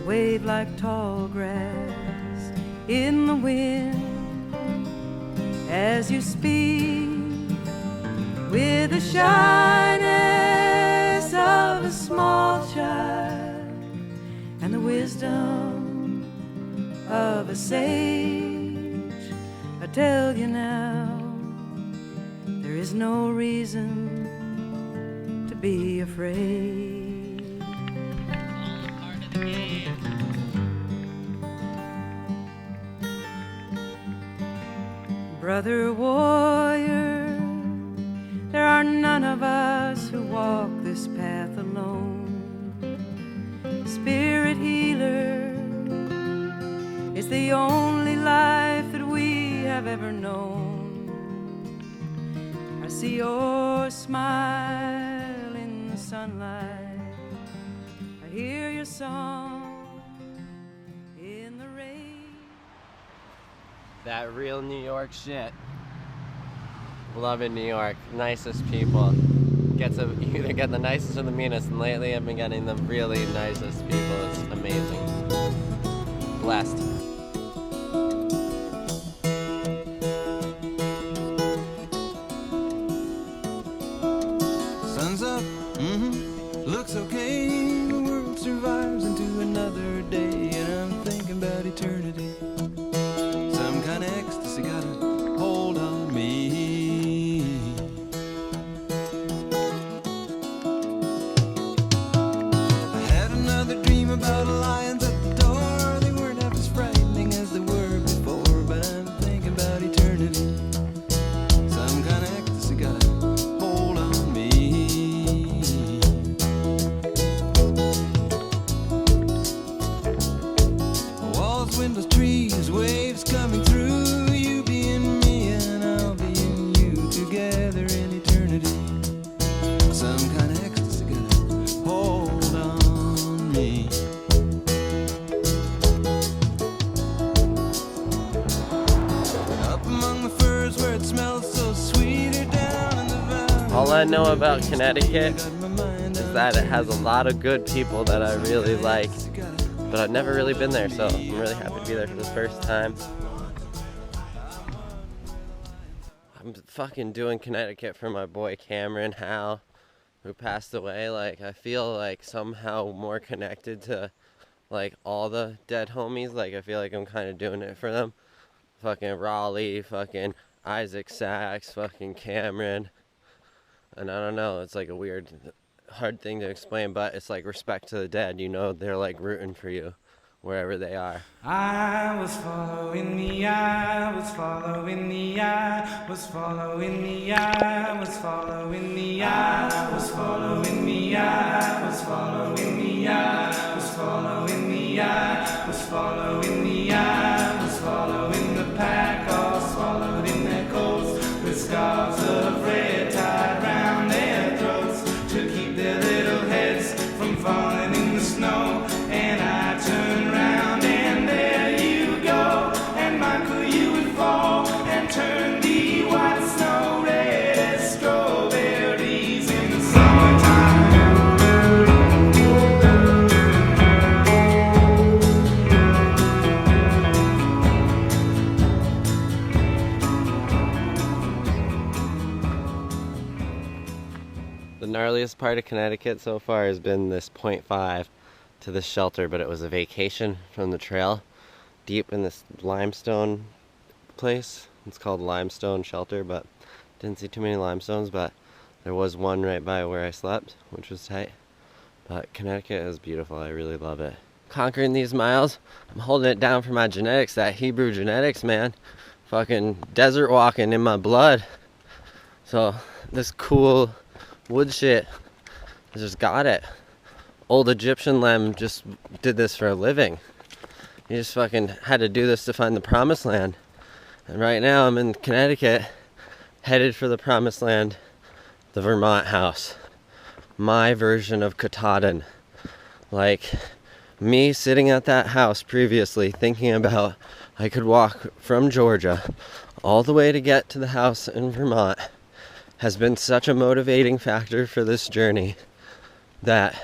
wave like tall grass in the wind as you speak, with the shyness of a small child and the wisdom of a sage. I tell you now, there is no reason to be afraid. Brother warrior, there are none of us who walk this path alone. Spirit healer is the only life that we have ever known. I see your smile in the sunlight, I hear your song in the rain. That real New York shit. Loving New York. Nicest people. You either get the nicest or the meanest, and lately I've been getting the really nicest people. It's amazing. Blessed. Sun's up, looks okay. The world survives into another day, and I'm thinking about eternity. Some kind of ecstasy got a hold on me. I had another dream about lions at the door. They weren't half as frightening as they were before, but I'm thinking about eternity. Some kind of ecstasy got a hold on me. Walls, windows, trees, waves coming through. You being me and I'll be in you, together in eternity. Some kind of ecstasy got a hold on me. Up among the firs where it smells so sweet, or down in the valley. All I know about Connecticut is that it has a lot of good people that I really like, but I've never really been there, so I'm really happy to be there for this first time. I'm fucking doing Connecticut for my boy Cameron Howe, who passed away. Like, I feel like somehow more connected to like all the dead homies. Like, I feel like I'm kind of doing it for them. Fucking Raleigh, fucking Isaac Sachs, fucking Cameron. And I don't know, it's like a weird, hard thing to explain, but it's like respect to the dead, you know, they're like rooting for you wherever they are. I was following the eye, was following the eye, was following the eye, was following the eye, was following the eye, was following the eye, was following the eye, was following the eye, was following the pack, all swallowed in their coats, with scarves of red tied round their throats to keep their little heads from falling in the snow. And I turned round and there you go, and Michael, you would fall and turn the white snow red as strawberries in the summertime. The gnarliest part of Connecticut so far has been this 0.5 to the shelter, but it was a vacation from the trail deep in this limestone place. It's called Limestone Shelter, but didn't see too many limestones, but there was one right by where I slept, which was tight. But Connecticut is beautiful. I really love it. Conquering these miles, I'm holding it down for my genetics, that Hebrew genetics, man. Fucking desert walking in my blood. So this cool wood shit, I just got it. Old Egyptian Lem just did this for a living. He just fucking had to do this to find the promised land. And right now I'm in Connecticut, headed for the promised land, the Vermont house. My version of Katahdin. Like, me sitting at that house previously thinking about I could walk from Georgia all the way to get to the house in Vermont has been such a motivating factor for this journey that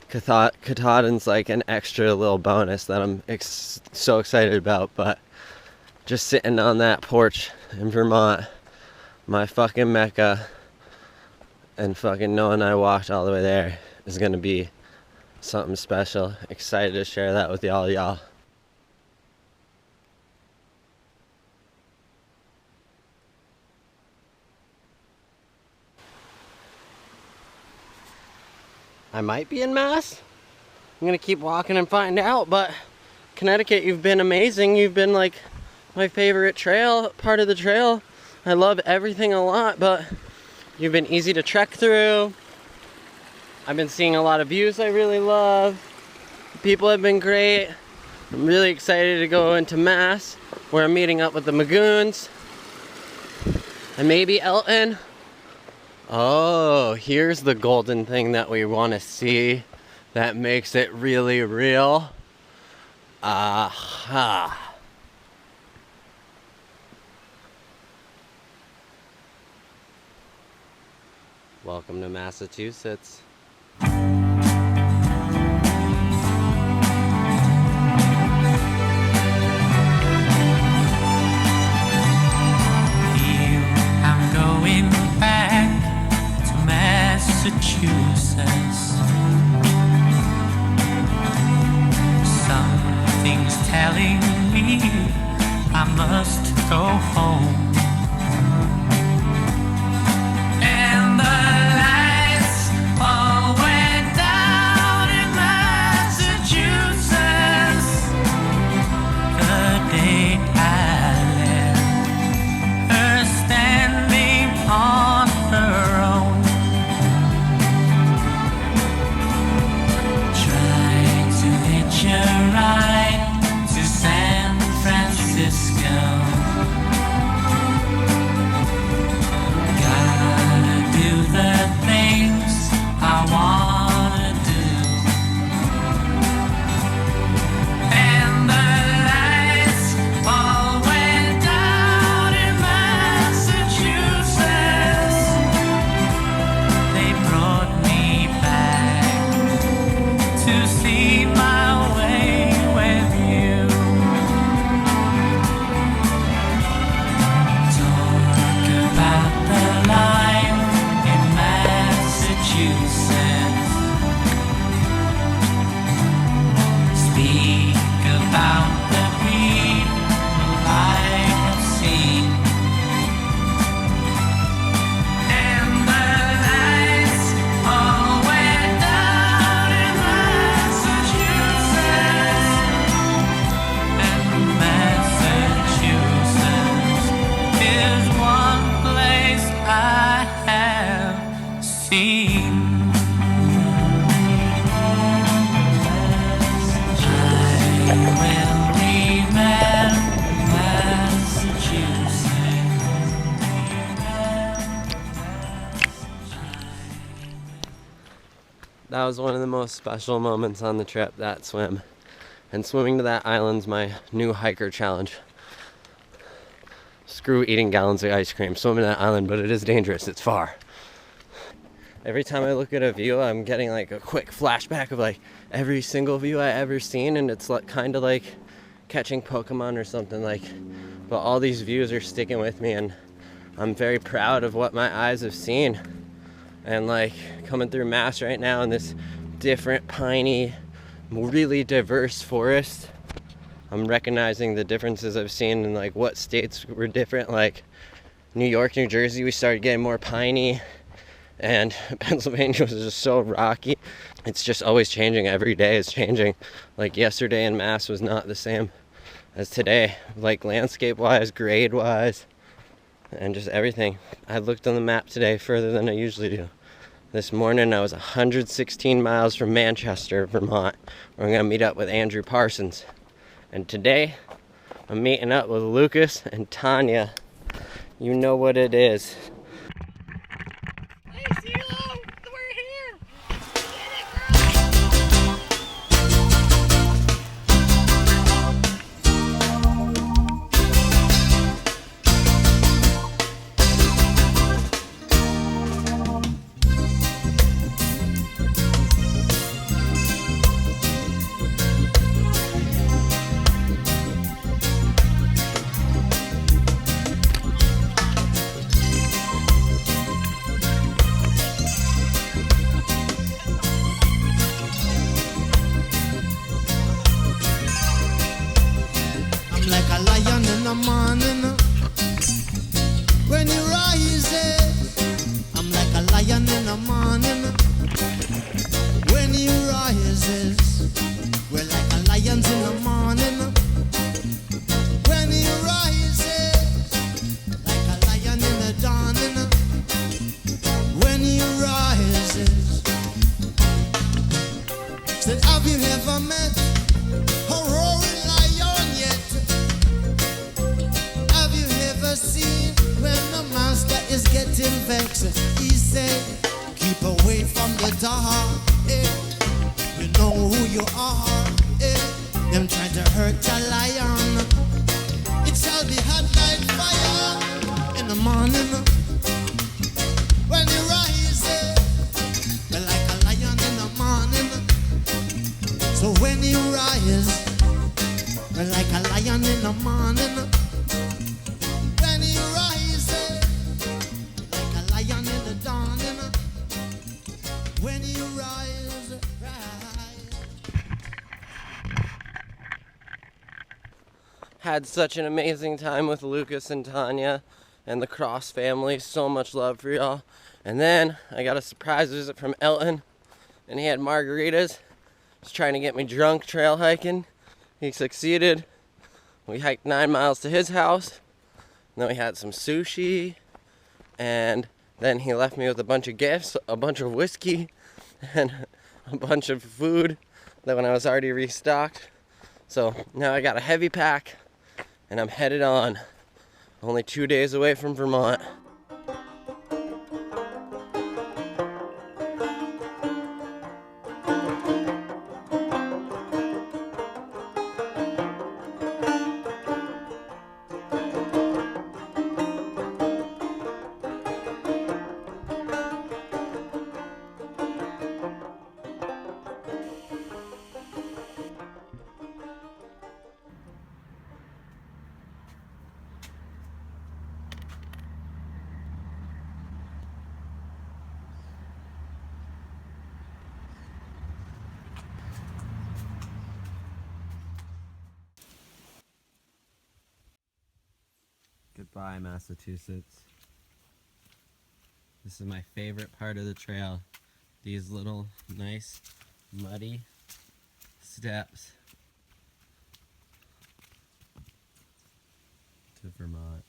Katahdin's like an extra little bonus that I'm so excited about. But just sitting on that porch in Vermont, my fucking Mecca, and fucking knowing I walked all the way there is gonna be something special. Excited to share that with y'all. I might be in Mass. I'm gonna keep walking and find out, but Connecticut, you've been amazing. You've been like my favorite part of the trail. I love everything a lot, but you've been easy to trek through. I've been seeing a lot of views I really love. People have been great. I'm really excited to go into Mass, where I'm meeting up with the Magoons and maybe Elton. Oh, here's the golden thing that we want to see that makes it really real. Aha. Welcome to Massachusetts. Massachusetts. Something's telling me I must go home. And the lights all went down in Massachusetts the day I left her standing on her own. Ride to San Francisco. seen. That was one of the most special moments on the trip, that swim. And swimming to that island's my new hiker challenge. Screw eating gallons of ice cream, swimming to that island, but it is dangerous, it's far. Every time I look at a view, I'm getting like a quick flashback of like every single view I ever seen, and it's like kind of like catching Pokemon or something, like, but all these views are sticking with me, and I'm very proud of what my eyes have seen. And like coming through Mass right now in this different piney, really diverse forest, I'm recognizing the differences I've seen in like what states were different. Like New York, New Jersey, we started getting more piney, and Pennsylvania was just so rocky. It's just always changing. Every day is changing. Like yesterday in Mass was not the same as today, like landscape wise, grade wise, and just everything. I looked on the map today further than I usually do. This morning I was 116 miles from Manchester, Vermont, where I'm going to meet up with Andrew Parsons. And today I'm meeting up with Lucas and Tanya. You know what it is. Hey, CeeLo, we're here. Get it, I'm like a lion in the morning when he rises. I'm like a lion in the morning when he rises. We're like a lions in the morning when he rises. Like a lion in the dawning when he rises. Said, have you ever met a roaring lion yet? Have you ever seen when the master is getting vexed? He said, keep away from the dark, eh? You know who you are, eh? Them trying to hurt a lion. It shall be hot like fire in the morning when he rises. We're like a lion in the morning. So when he rises, we're like a lion in the morning. When he rises, like a lion in the dawning. When he rises, Had such an amazing time with Lucas and Tanya and the Cross family. So much love for y'all. And then I got a surprise visit from Elton, and he had margaritas. He's trying to get me drunk trail hiking. He succeeded. We hiked 9 miles to his house. And then we had some sushi. And then he left me with a bunch of gifts, a bunch of whiskey, and a bunch of food that when I was already restocked. So now I got a heavy pack, and I'm headed on. Only 2 days away from Vermont. Goodbye, Massachusetts. This is my favorite part of the trail. These little nice muddy steps to Vermont.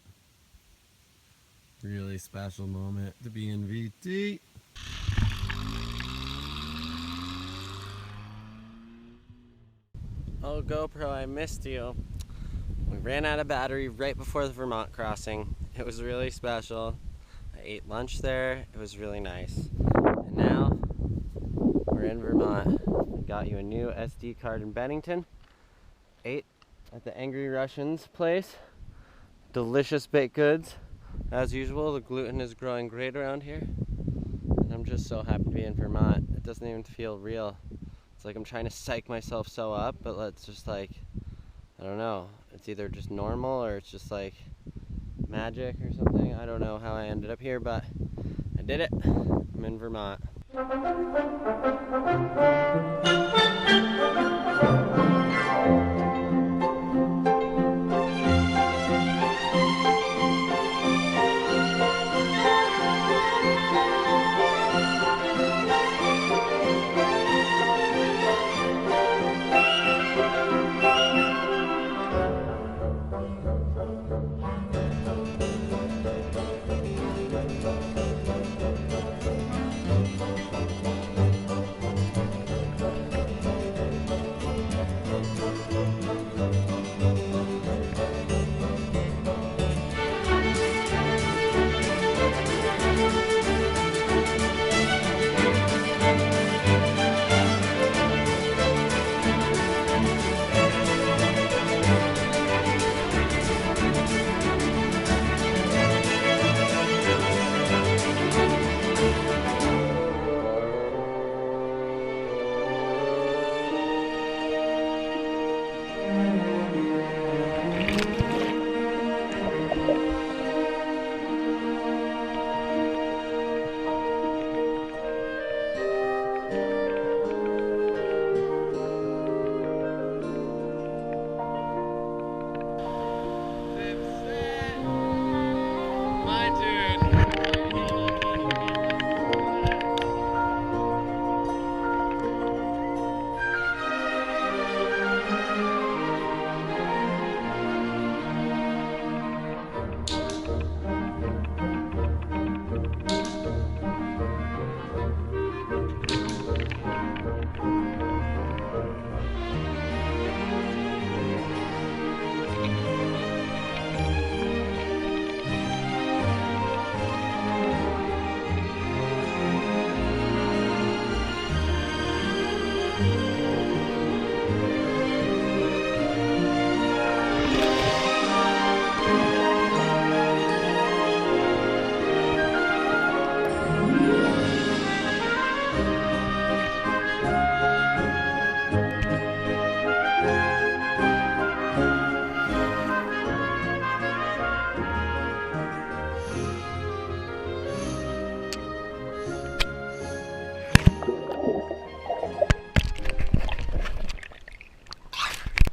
Really special moment to be in VT. Oh, GoPro, I missed you. We ran out of battery right before the Vermont crossing. It was really special. I ate lunch there. It was really nice. And now we're in Vermont. I got you a new SD card in Bennington. Ate at the Angry Russians place. Delicious baked goods. As usual, the gluten is growing great around here. And I'm just so happy to be in Vermont. It doesn't even feel real. It's like I'm trying to psych myself so up, but let's just like, I don't know. It's either just normal or it's just like magic or something. I don't know how I ended up here, but I did it. I'm in Vermont.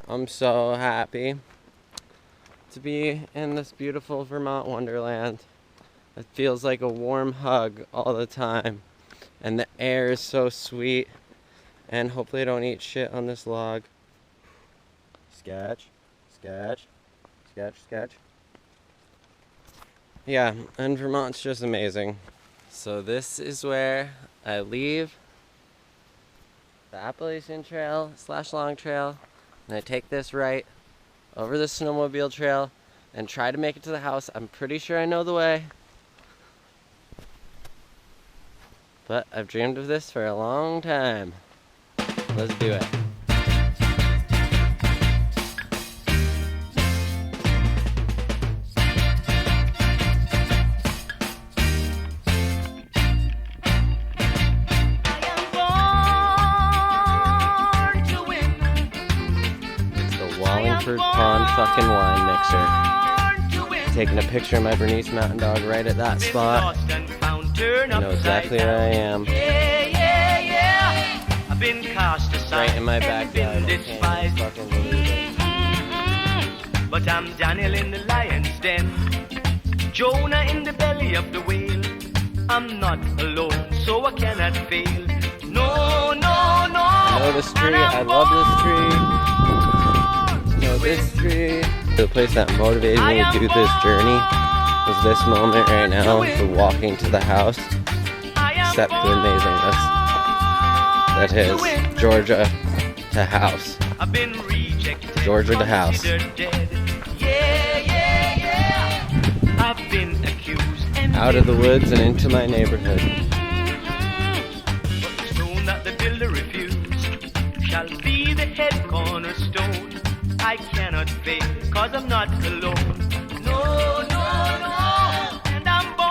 I'm so happy to be in this beautiful Vermont wonderland. It feels like a warm hug all the time. And the air is so sweet. And hopefully I don't eat shit on this log. Sketch, sketch, sketch, sketch. Yeah, and Vermont's just amazing. So this is where I leave the Appalachian Trail / Long Trail. And I take this right over the snowmobile trail and try to make it to the house. I'm pretty sure I know the way. But I've dreamed of this for a long time. Let's do it. Pond fucking wine mixer. Taking a picture of my Bernese Mountain Dog right at that spot. I know exactly where I am. Right in my backyard. I can't fucking believe it. But I'm Daniel in the lion's den, Jonah in the belly of the whale. I'm not alone, so I cannot fail. No, no, no. I know this tree. I love this tree. This tree. The place that motivated me to do this journey was this moment right now, the walking to the house. Except the amazingness that is Georgia to house. I've been rejected, Georgia the house. considered dead. Yeah, yeah, yeah. I've been accused and Out of the woods and into my neighborhood. but the stone that the builder refused shall be the head cornerstone. I cannot fail, cause I'm not alone. No, no, no. And I'm born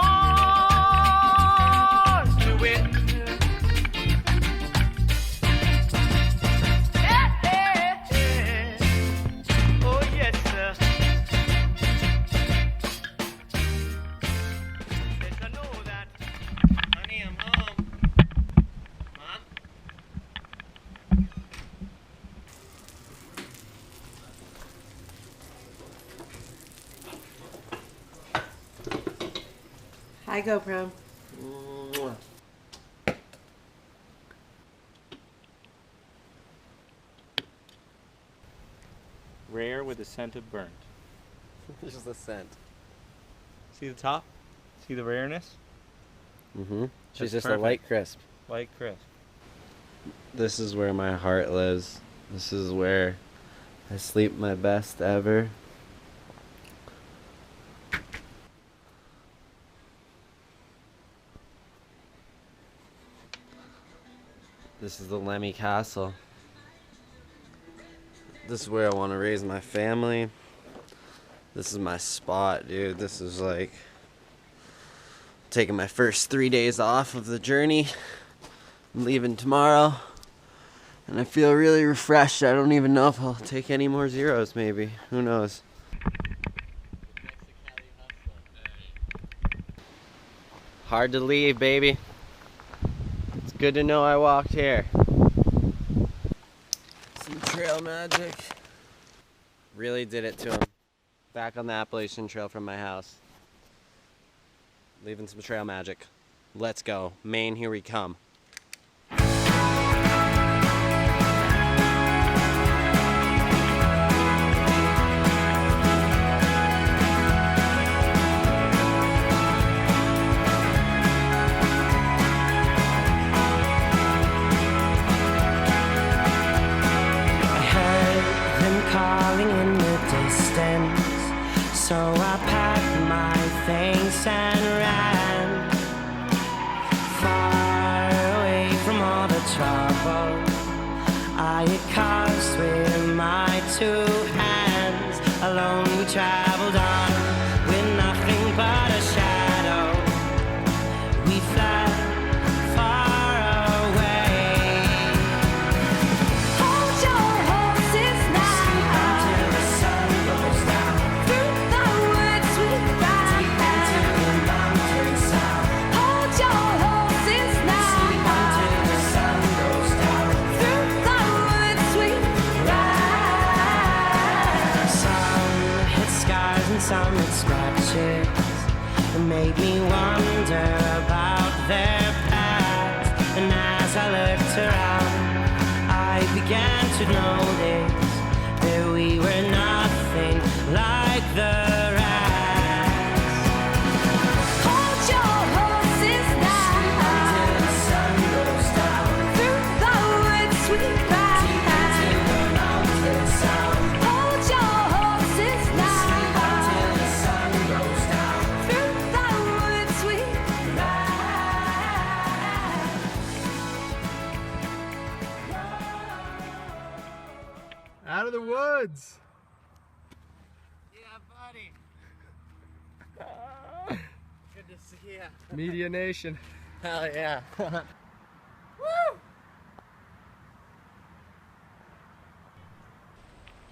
to win. Yeah, yeah, yeah. Oh, yes, sir. Yes, I know that. Honey, I'm home. Mom? Hi, GoPro. Mwah. Rare with a scent of burnt. This is the scent. See the top? See the rareness? Mm-hmm. She's That's just perfect. a light crisp. Light crisp. This is where my heart lives. This is where I sleep my best ever. This is the Lemmy Castle. This is where I want to raise my family. This is my spot, dude. This is like taking my first 3 days off of the journey. I'm leaving tomorrow. And I feel really refreshed. I don't even know if I'll take any more zeros, maybe. Who knows? Hard to leave, baby. It's good to know I walked here. Some trail magic. Really did it to him. Back on the Appalachian Trail from my house. Leaving some trail magic. Let's go. Maine, here we come. So I packed my things and ran far away from all the trouble I had caused with my 2 hands. Alone we traveled on with nothing but a shadow. We fled far away. Hold your horses now. Until the sun goes down. Through the woods we ride. Into the mountain sound. Hold your horses now. Until the sun goes down. Through the woods we ride. Some hit scars and some hit scratches. It made me wonder about their past. And as I looked around, I began to notice that we were nothing like the rest. Hold your horses now. Until the sun goes down. Through the woods we ride. Into the mountain sound. Hold your horses now. Until the sun goes down. Through the woods we ride. Out of the woods. Yeah, buddy. Good to see ya. Media Nation. Hell yeah.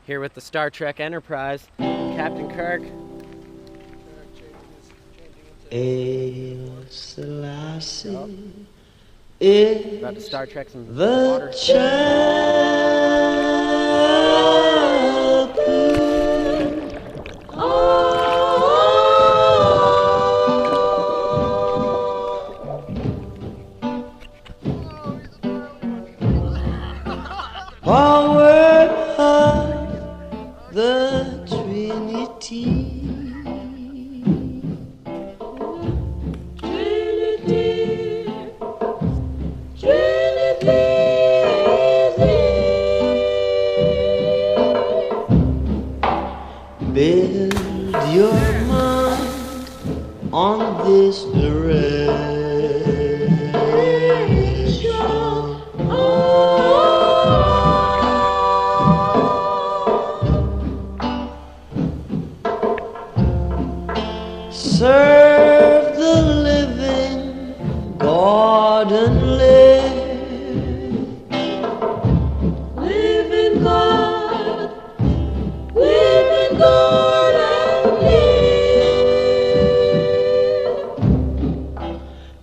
Here with the Star Trek Enterprise, Captain Kirk. About to Star Trek some water. Forward of the Trinity. Trinity, Trinity is your mind on this direction. Serve the living God and live. Live in God, live in God and live.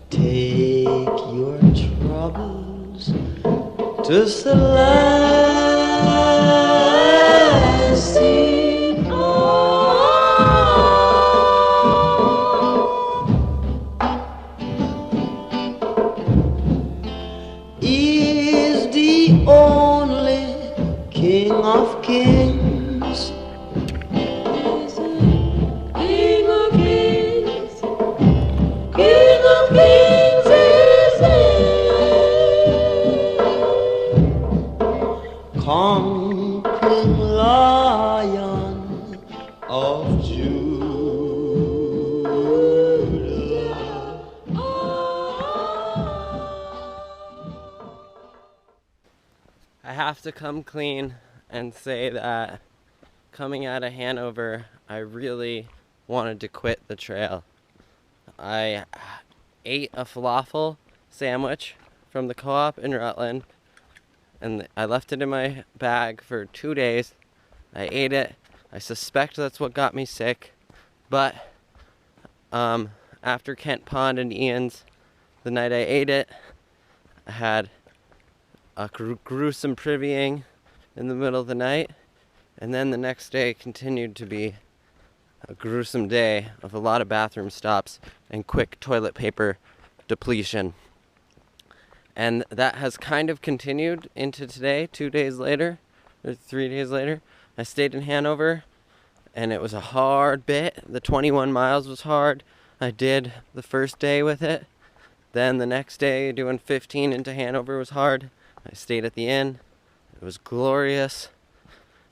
Take your troubles to Celestia. Is the only King of Kings. King of Kings, King of Kings is he. Conquering Lion of Judah. I have to come clean and say that coming out of Hanover, I really wanted to quit the trail. I ate a falafel sandwich from the co-op in Rutland, and I left it in my bag for 2 days. I ate it. I suspect that's what got me sick, but after Kent Pond and Ian's, the night I ate it, I had a gruesome privying in the middle of the night, and then the next day continued to be a gruesome day of a lot of bathroom stops and quick toilet paper depletion. And that has kind of continued into today, 2 days later, or 3 days later. I stayed in Hanover, and it was a hard bit. The 21 miles was hard. I did the first day with it. Then the next day, doing 15 into Hanover was hard. I stayed at the inn. It was glorious.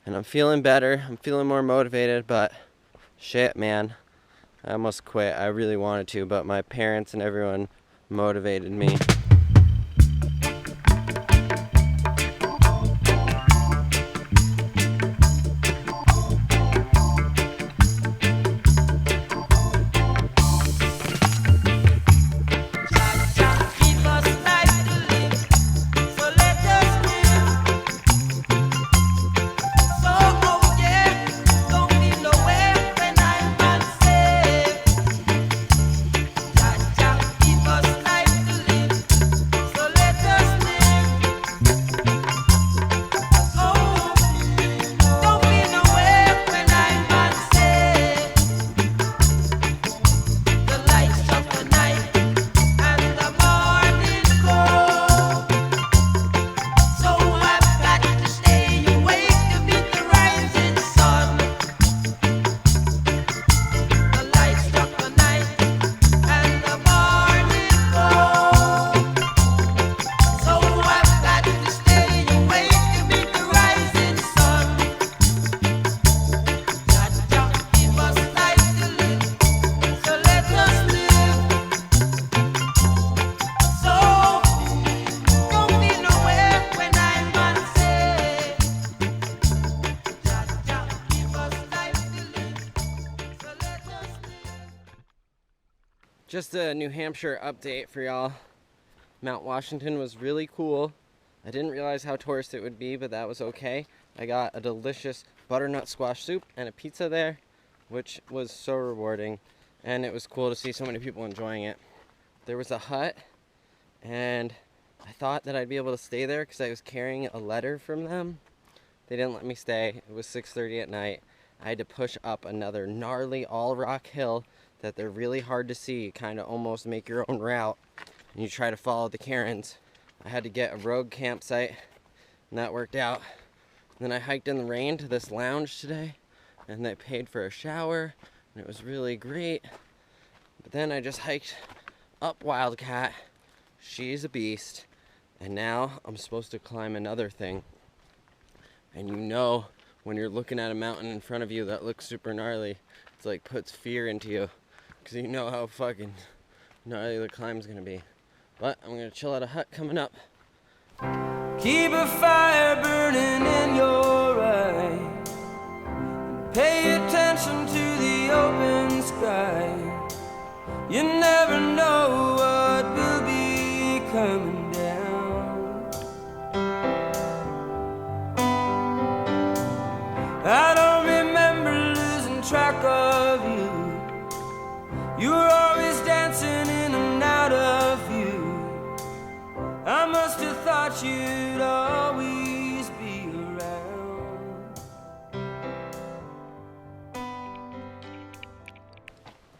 And I'm feeling better. I'm feeling more motivated, but shit, man. I almost quit. I really wanted to, but my parents and everyone motivated me. Just a New Hampshire update for y'all. Mount Washington was really cool. I didn't realize how tourist it would be, but that was okay. I got a delicious butternut squash soup and a pizza there, which was so rewarding, and it was cool to see so many people enjoying it. There was a hut, and I thought that I'd be able to stay there because I was carrying a letter from them. They didn't let me stay. It was 6:30 at night. I had to push up another gnarly all-rock hill that they're really hard to see, kind of almost make your own route, and you try to follow the cairns. I had to get a rogue campsite, and that worked out. And then I hiked in the rain to this lounge today, and they paid for a shower, and it was really great. But then I just hiked up Wildcat. She's a beast. And now I'm supposed to climb another thing. And you know when you're looking at a mountain in front of you that looks super gnarly, it's like puts fear into you, because you know how fucking gnarly the climb's gonna be. But I'm gonna chill at a hut coming up. Keep a fire burning in your eye. Pay attention to the open sky. You never know what will be coming down. I don't remember losing track of you. You were always dancing in and out of view. I must have thought you'd always be around.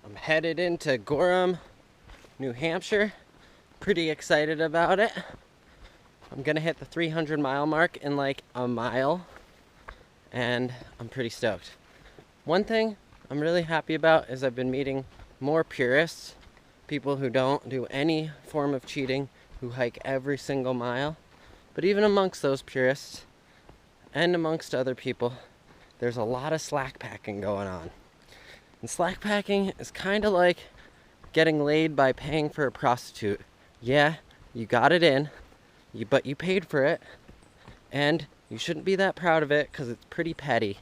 I'm headed into Gorham, New Hampshire. Pretty excited about it. I'm gonna hit the 300-mile mark in like a mile, and I'm pretty stoked. One thing I'm really happy about is I've been meeting more purists, people who don't do any form of cheating, who hike every single mile. But even amongst those purists and amongst other people, there's a lot of slack packing going on. And slack packing is kind of like getting laid by paying for a prostitute. Yeah, you got it in, but you paid for it, and you shouldn't be that proud of it because it's pretty petty.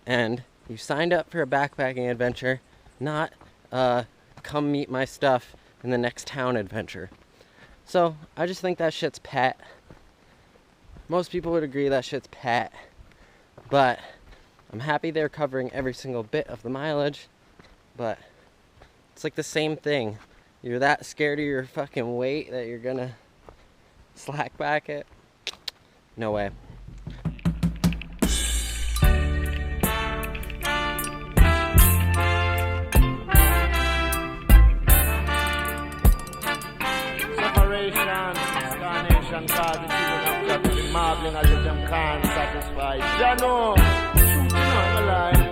And you signed up for a backpacking adventure, not come meet my stuff in the next town adventure. So I just think that shit's pet. Most people would agree that shit's pet, but I'm happy they're covering every single bit of the mileage. But it's like the same thing. You're that scared of your fucking weight that you're gonna slack back it? No way. Carnation, cause the children of God will be marveling as if them can't satisfy. Jano, shooting up the line.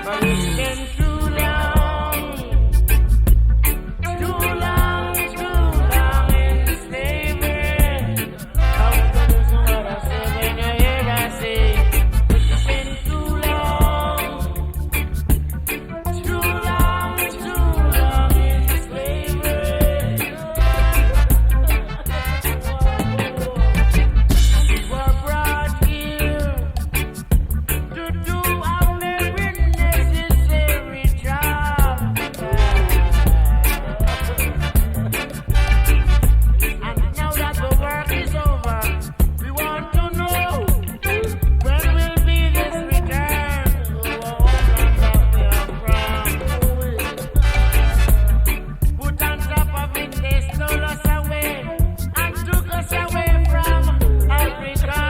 But it's been too long in slavery. I'm gonna do what I say when you hear I say. It's been too long in slavery. We were brought here to do our very necessary job. And now that the work is over, we want to know when will be this return. Put on top of it, they stole us away and took us away from Africa.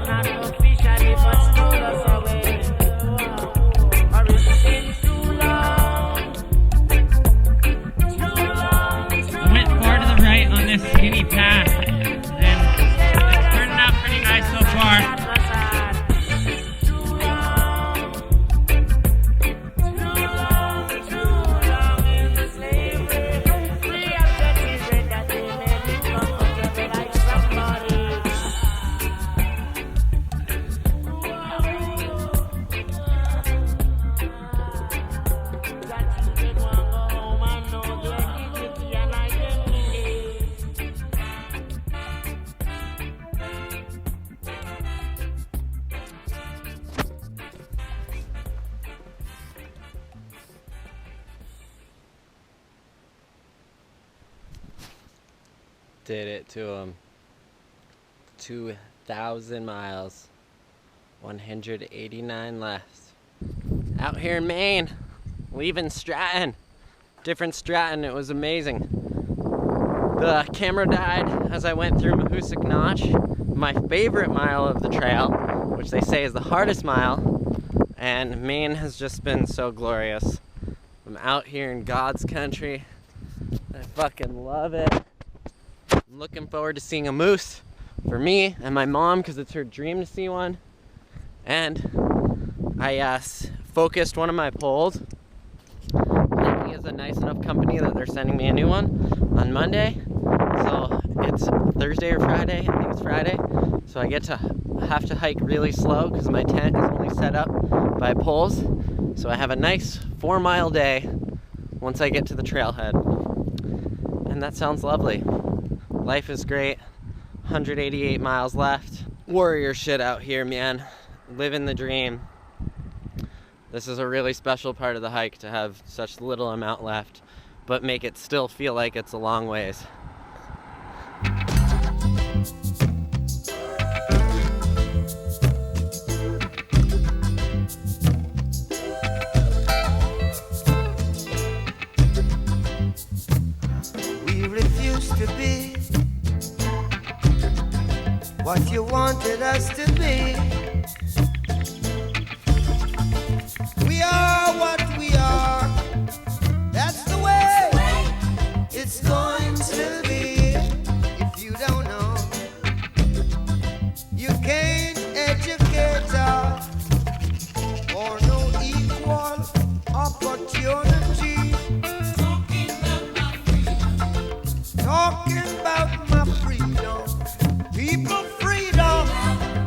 Not officially, but stole us away. Or it's been too long. I went far to the right on this skinny path, and it's turning out pretty nice so far. In the slavery. We have the children that they may be comfortable like somebody. That children want go home and know their dignity and identity. Did it to him. 2,000 miles. 189 left. Out here in Maine. Leaving Stratton. Different Stratton. It was amazing. The camera died as I went through Mahoosic Notch. My favorite mile of the trail, which they say is the hardest mile. And Maine has just been so glorious. I'm out here in God's country. I fucking love it. I'm looking forward to seeing a moose for me and my mom because it's her dream to see one. And I focused one of my poles. He is a nice enough company that they're sending me a new one on Monday. Thursday or Friday. I think it's Friday. So I get to have to hike really slow because my tent is only set up by poles. So I have a nice 4-mile day once I get to the trailhead. And that sounds lovely. Life is great. 188 miles left. Warrior shit out here, man. Living the dream. This is a really special part of the hike to have such little amount left, but make it still feel like it's a long ways. We refuse to be what you wanted us to be. We are what we are. That's the way it's going to be. If you don't know, you can't educate us for no equal opportunity. Talking about my freedom, people freedom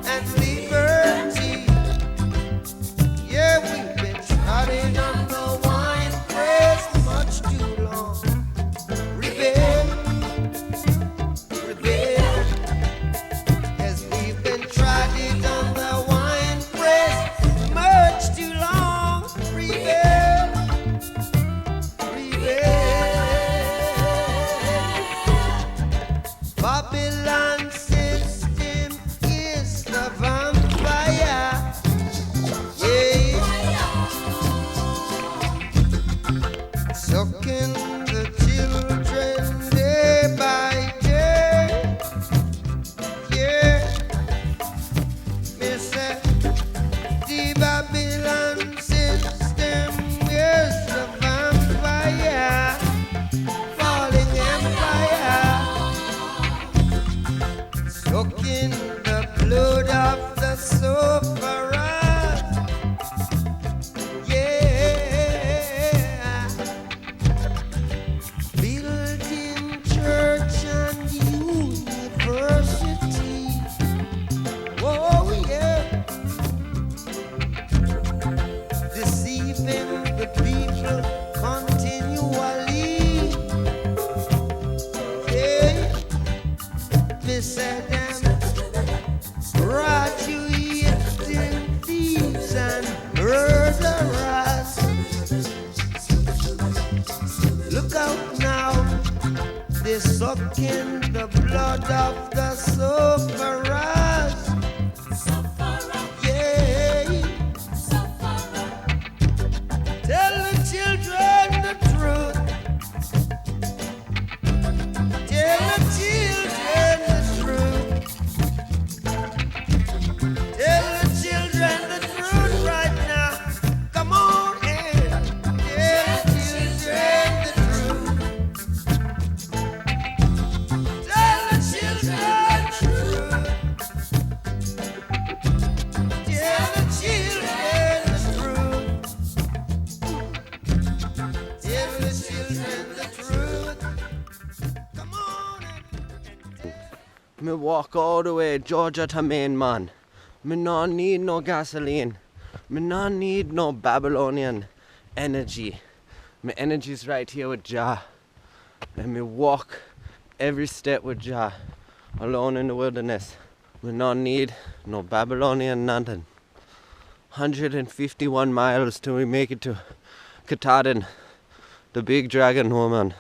and liberty. Yeah, we've been trodden on the wine press much too long. Rebel, rebel. Yes, we've been trodden on the wine press much too long. Rebel, rebel. Babylon system is the vampire. Sucking the children day by day. Yeah, me say the Babylon system is the vampire, falling empire, sucking the blood of the sufferer. Sucking the blood of the sufferers. Yeah. Tell the children the truth. Tell the children the truth. Tell the children the truth right now. Come on in. Tell the children the truth. Me walk all the way Georgia to Maine, man. Me not need no gasoline. Me not need no Babylonian energy. My energy's right here with Jah. And me walk every step with Jah, alone in the wilderness. We not need no Babylonian nothing. 151 miles till we make it to Katahdin, the big dragon woman.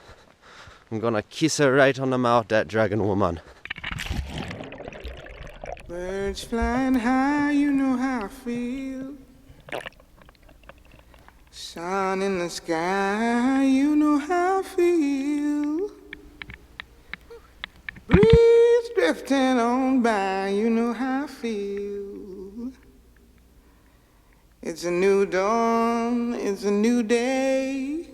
I'm gonna kiss her right on the mouth, that dragon woman. Birds flying high, you know how I feel. Sun in the sky, you know how I feel. Breeze drifting on by, you know how I feel. It's a new dawn, it's a new day.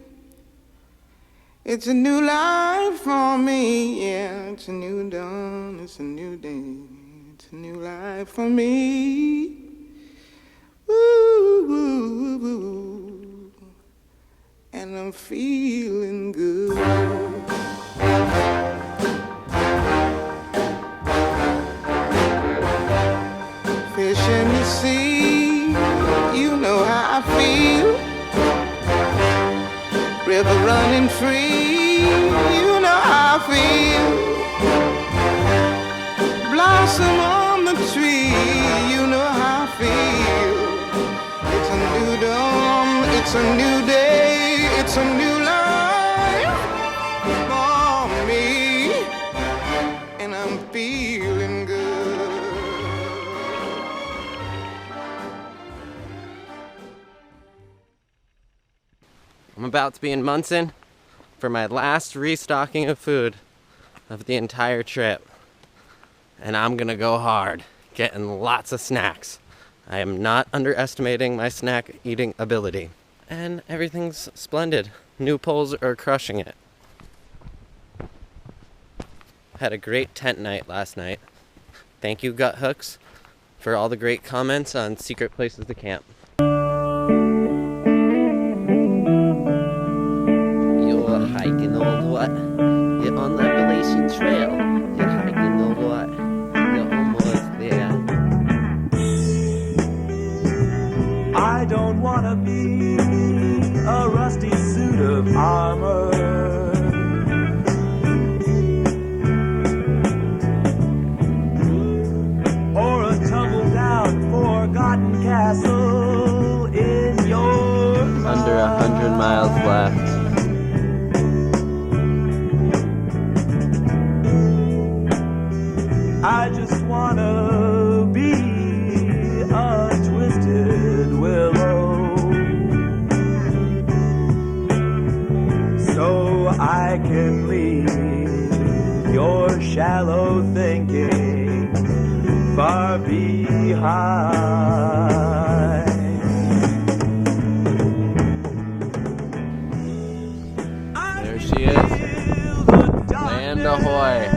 It's a new life for me, yeah. It's a new dawn, it's a new day. It's a new life for me. Woo, woo, woo. And I'm feeling good. I'm about to be in Munson for my last restocking of food of the entire trip. And I'm gonna go hard, getting lots of snacks. I am not underestimating my snack eating ability. And everything's splendid. New poles are crushing it. Had a great tent night last night. Thank you, Gut Hooks, for all the great comments on secret places to camp. You're hiking all what? You're on the Appalachian Trail. You're hiking all what? You're almost there. I don't wanna be a rusty suit of armor, or a tumbled down forgotten castle in your mind. Under 100 miles left. I just wanna be a twisted willow, so I can leave your shallow thinking far behind. There she is. Land ahoy.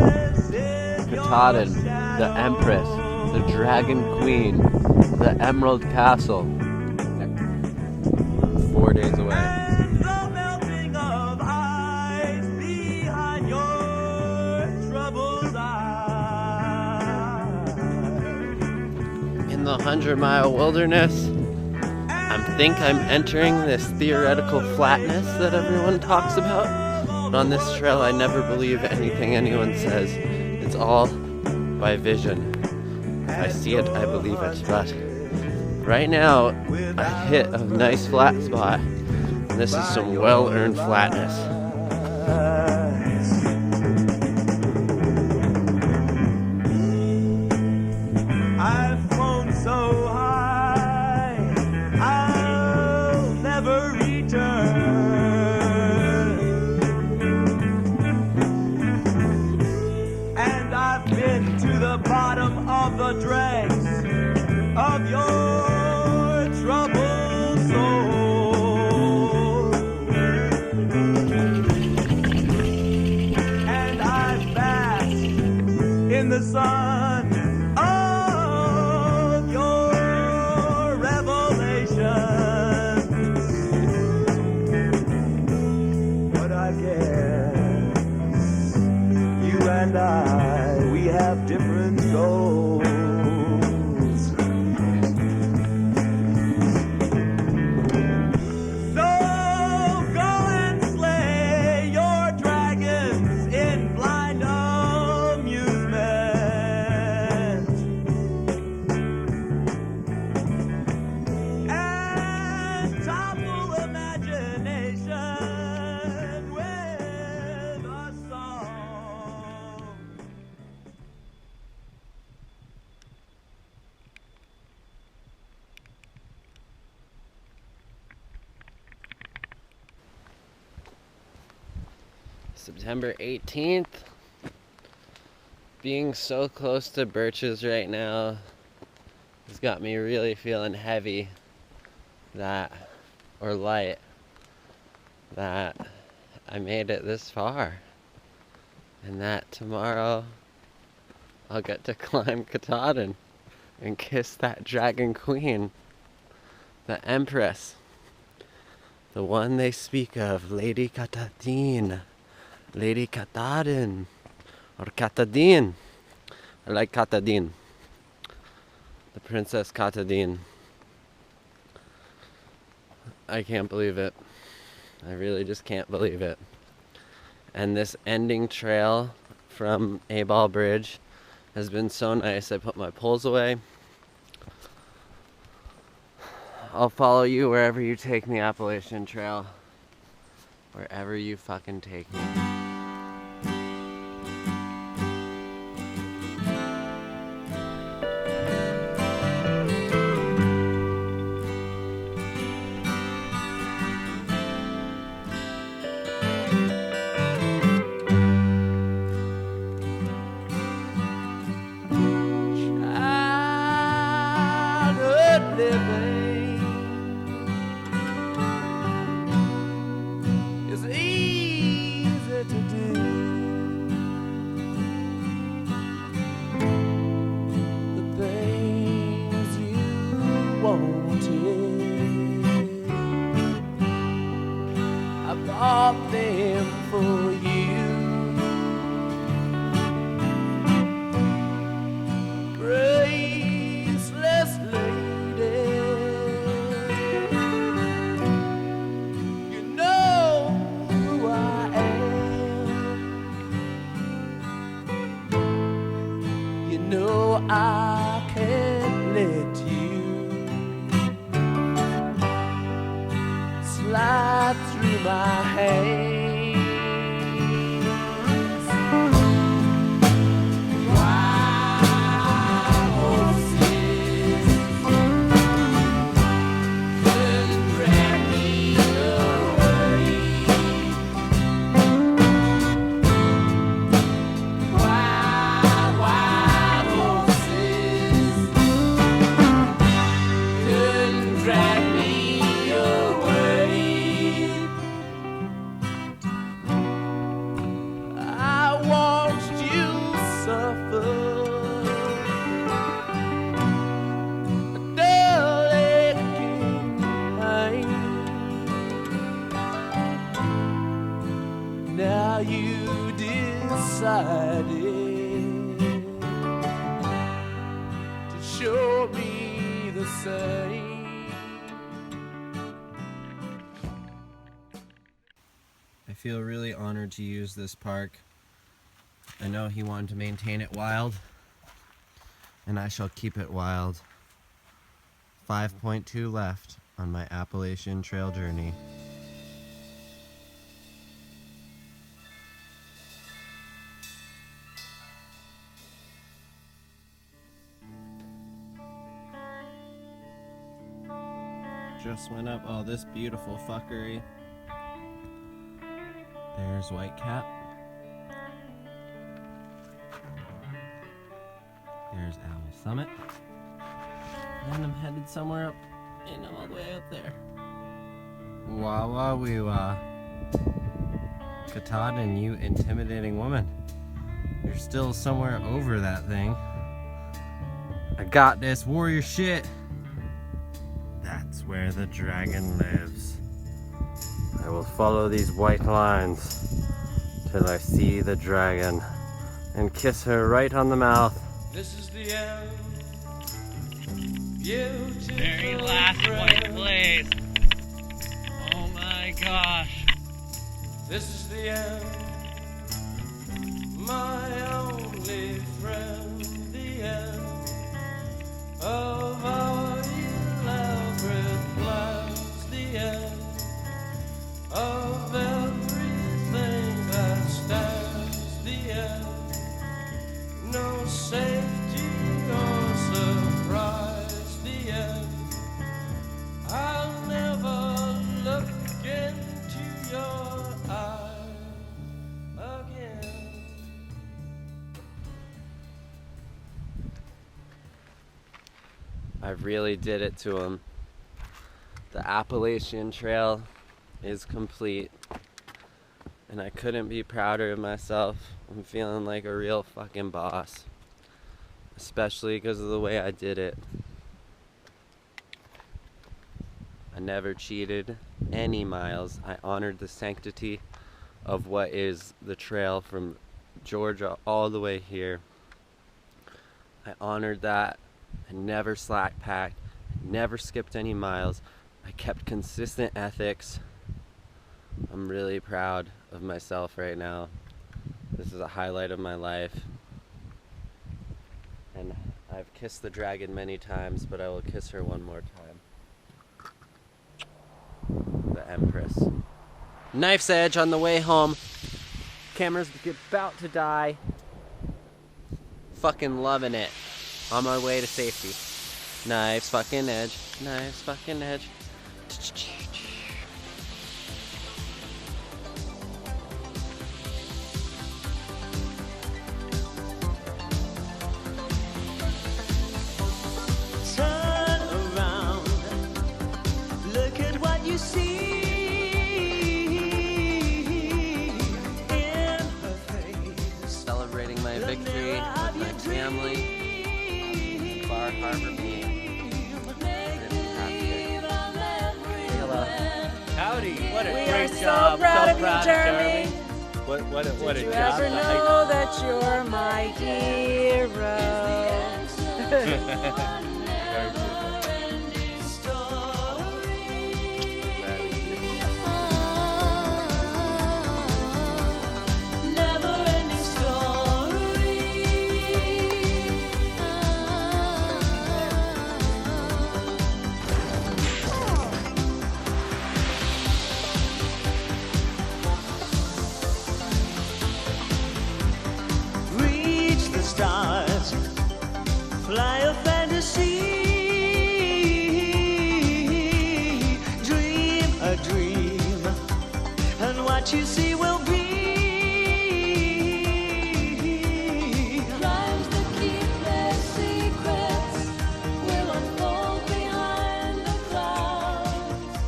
Katahdin, the Empress, the Dragon Queen, the Emerald Castle. 4 days away. The melting of ice behind your troubled eyes. In the 100-mile wilderness, I think I'm entering this theoretical flatness that everyone talks about. But on this trail, I never believe anything anyone says. It's all by vision. If I see it, I believe it. But right now, I hit a nice flat spot. And this is some well-earned flatness. I've flown so high, I'll never return. And I've been to the bottom of the dregs of your troubled soul. And I've basked in the sun of your revelations. But I guess you and I, we have different goals. So go and slay your dragons in blind amusement, and topple imagination with a song. September 18th. Being so close to birches right now has got me really feeling heavy or light, that I made it this far. And that tomorrow I'll get to climb Katahdin and kiss that Dragon Queen, the Empress, the one they speak of, Lady Katahdin. Lady Katahdin, or Katahdin. I like Katahdin. The Princess Katahdin. I can't believe it. I really just can't believe it. And this ending trail from A-Ball Bridge has been so nice. I put my poles away. I'll follow you wherever you take me, Appalachian Trail. Wherever you fucking take me. No, I can't let you slide through my hands. Now you decided to show me the same. I feel really honored to use this park. I know he wanted to maintain it wild, and I shall keep it wild. 5.2 left on my Appalachian Trail journey. Just went up all this beautiful fuckery. There's Whitecap. There's Owl Summit. And I'm headed somewhere up, all the way up there. Wah wah wee wah. Katahdin, you intimidating woman. You're still somewhere over that thing. I got this warrior shit. That's where the dragon lives. I will follow these white lines till I see the dragon and kiss her right on the mouth. This is the end. Very last white place. Oh my gosh. This is the end. My only friend. The end of our elaborate plans. The end of everything that stands. The end. No safety or surprise. The end. I'll never look into your eyes again. I really did it to him. The Appalachian Trail is complete, and I couldn't be prouder of myself. I'm feeling like a real fucking boss, especially because of the way I did it. I never cheated any miles. I honored the sanctity of what is the trail from Georgia all the way here. I honored that. I never slack packed, never skipped any miles. I kept consistent ethics. I'm really proud of myself right now. This is a highlight of my life. And I've kissed the dragon many times, but I will kiss her one more time. The Empress. Knife's edge on the way home. Camera's about to die. Fucking loving it. On my way to safety. Knife's fucking edge. Knife's fucking edge. Turn around. Look at what you see. In her face. Celebrating my victory with my family. Bar Harbor being hello. Howdy, what a We great are so job. proud of you, proud Jeremy. What a Did job. you ever know that you're my hero? what you see will be. Lives that keep their secrets will unfold behind the clouds.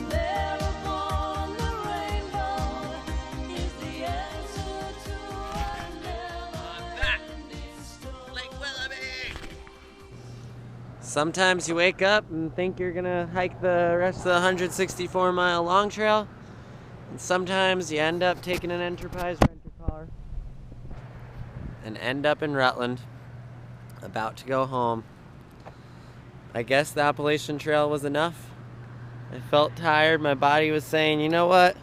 There upon the rainbow is the answer to our never-ending story. Lake Willoughby! Sometimes you wake up and think you're gonna hike the rest of the 164-mile long trail, and sometimes you end up taking an Enterprise rent-a-car and end up in Rutland, about to go home. I guess the Appalachian Trail was enough. I felt tired. My body was saying, you know what?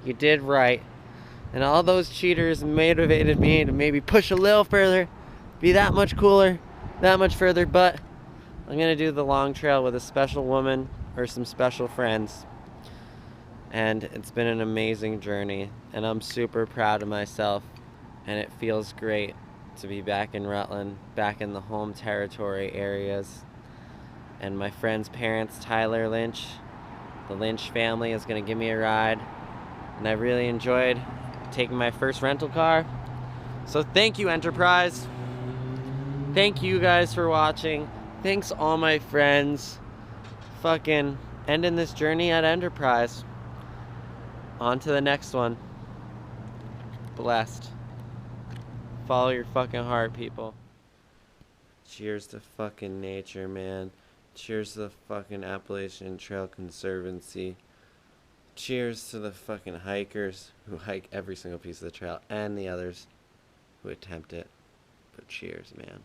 You did right. And all those cheaters motivated me to maybe push a little further, be that much cooler, that much further, but I'm gonna do the long trail with a special woman or some special friends. And it's been an amazing journey, and I'm super proud of myself, and it feels great to be back in Rutland, back in the home territory areas. And my friend's parents, Tyler Lynch, the Lynch family, is gonna give me a ride, and I really enjoyed taking my first rental car. So thank you, Enterprise. Thank you guys for watching. Thanks all my friends. Fucking ending this journey at Enterprise. On to the next one. Blessed. Follow your fucking heart, people. Cheers to fucking nature, man. Cheers to the fucking Appalachian Trail Conservancy. Cheers to the fucking hikers who hike every single piece of the trail, and the others who attempt it. But cheers, man.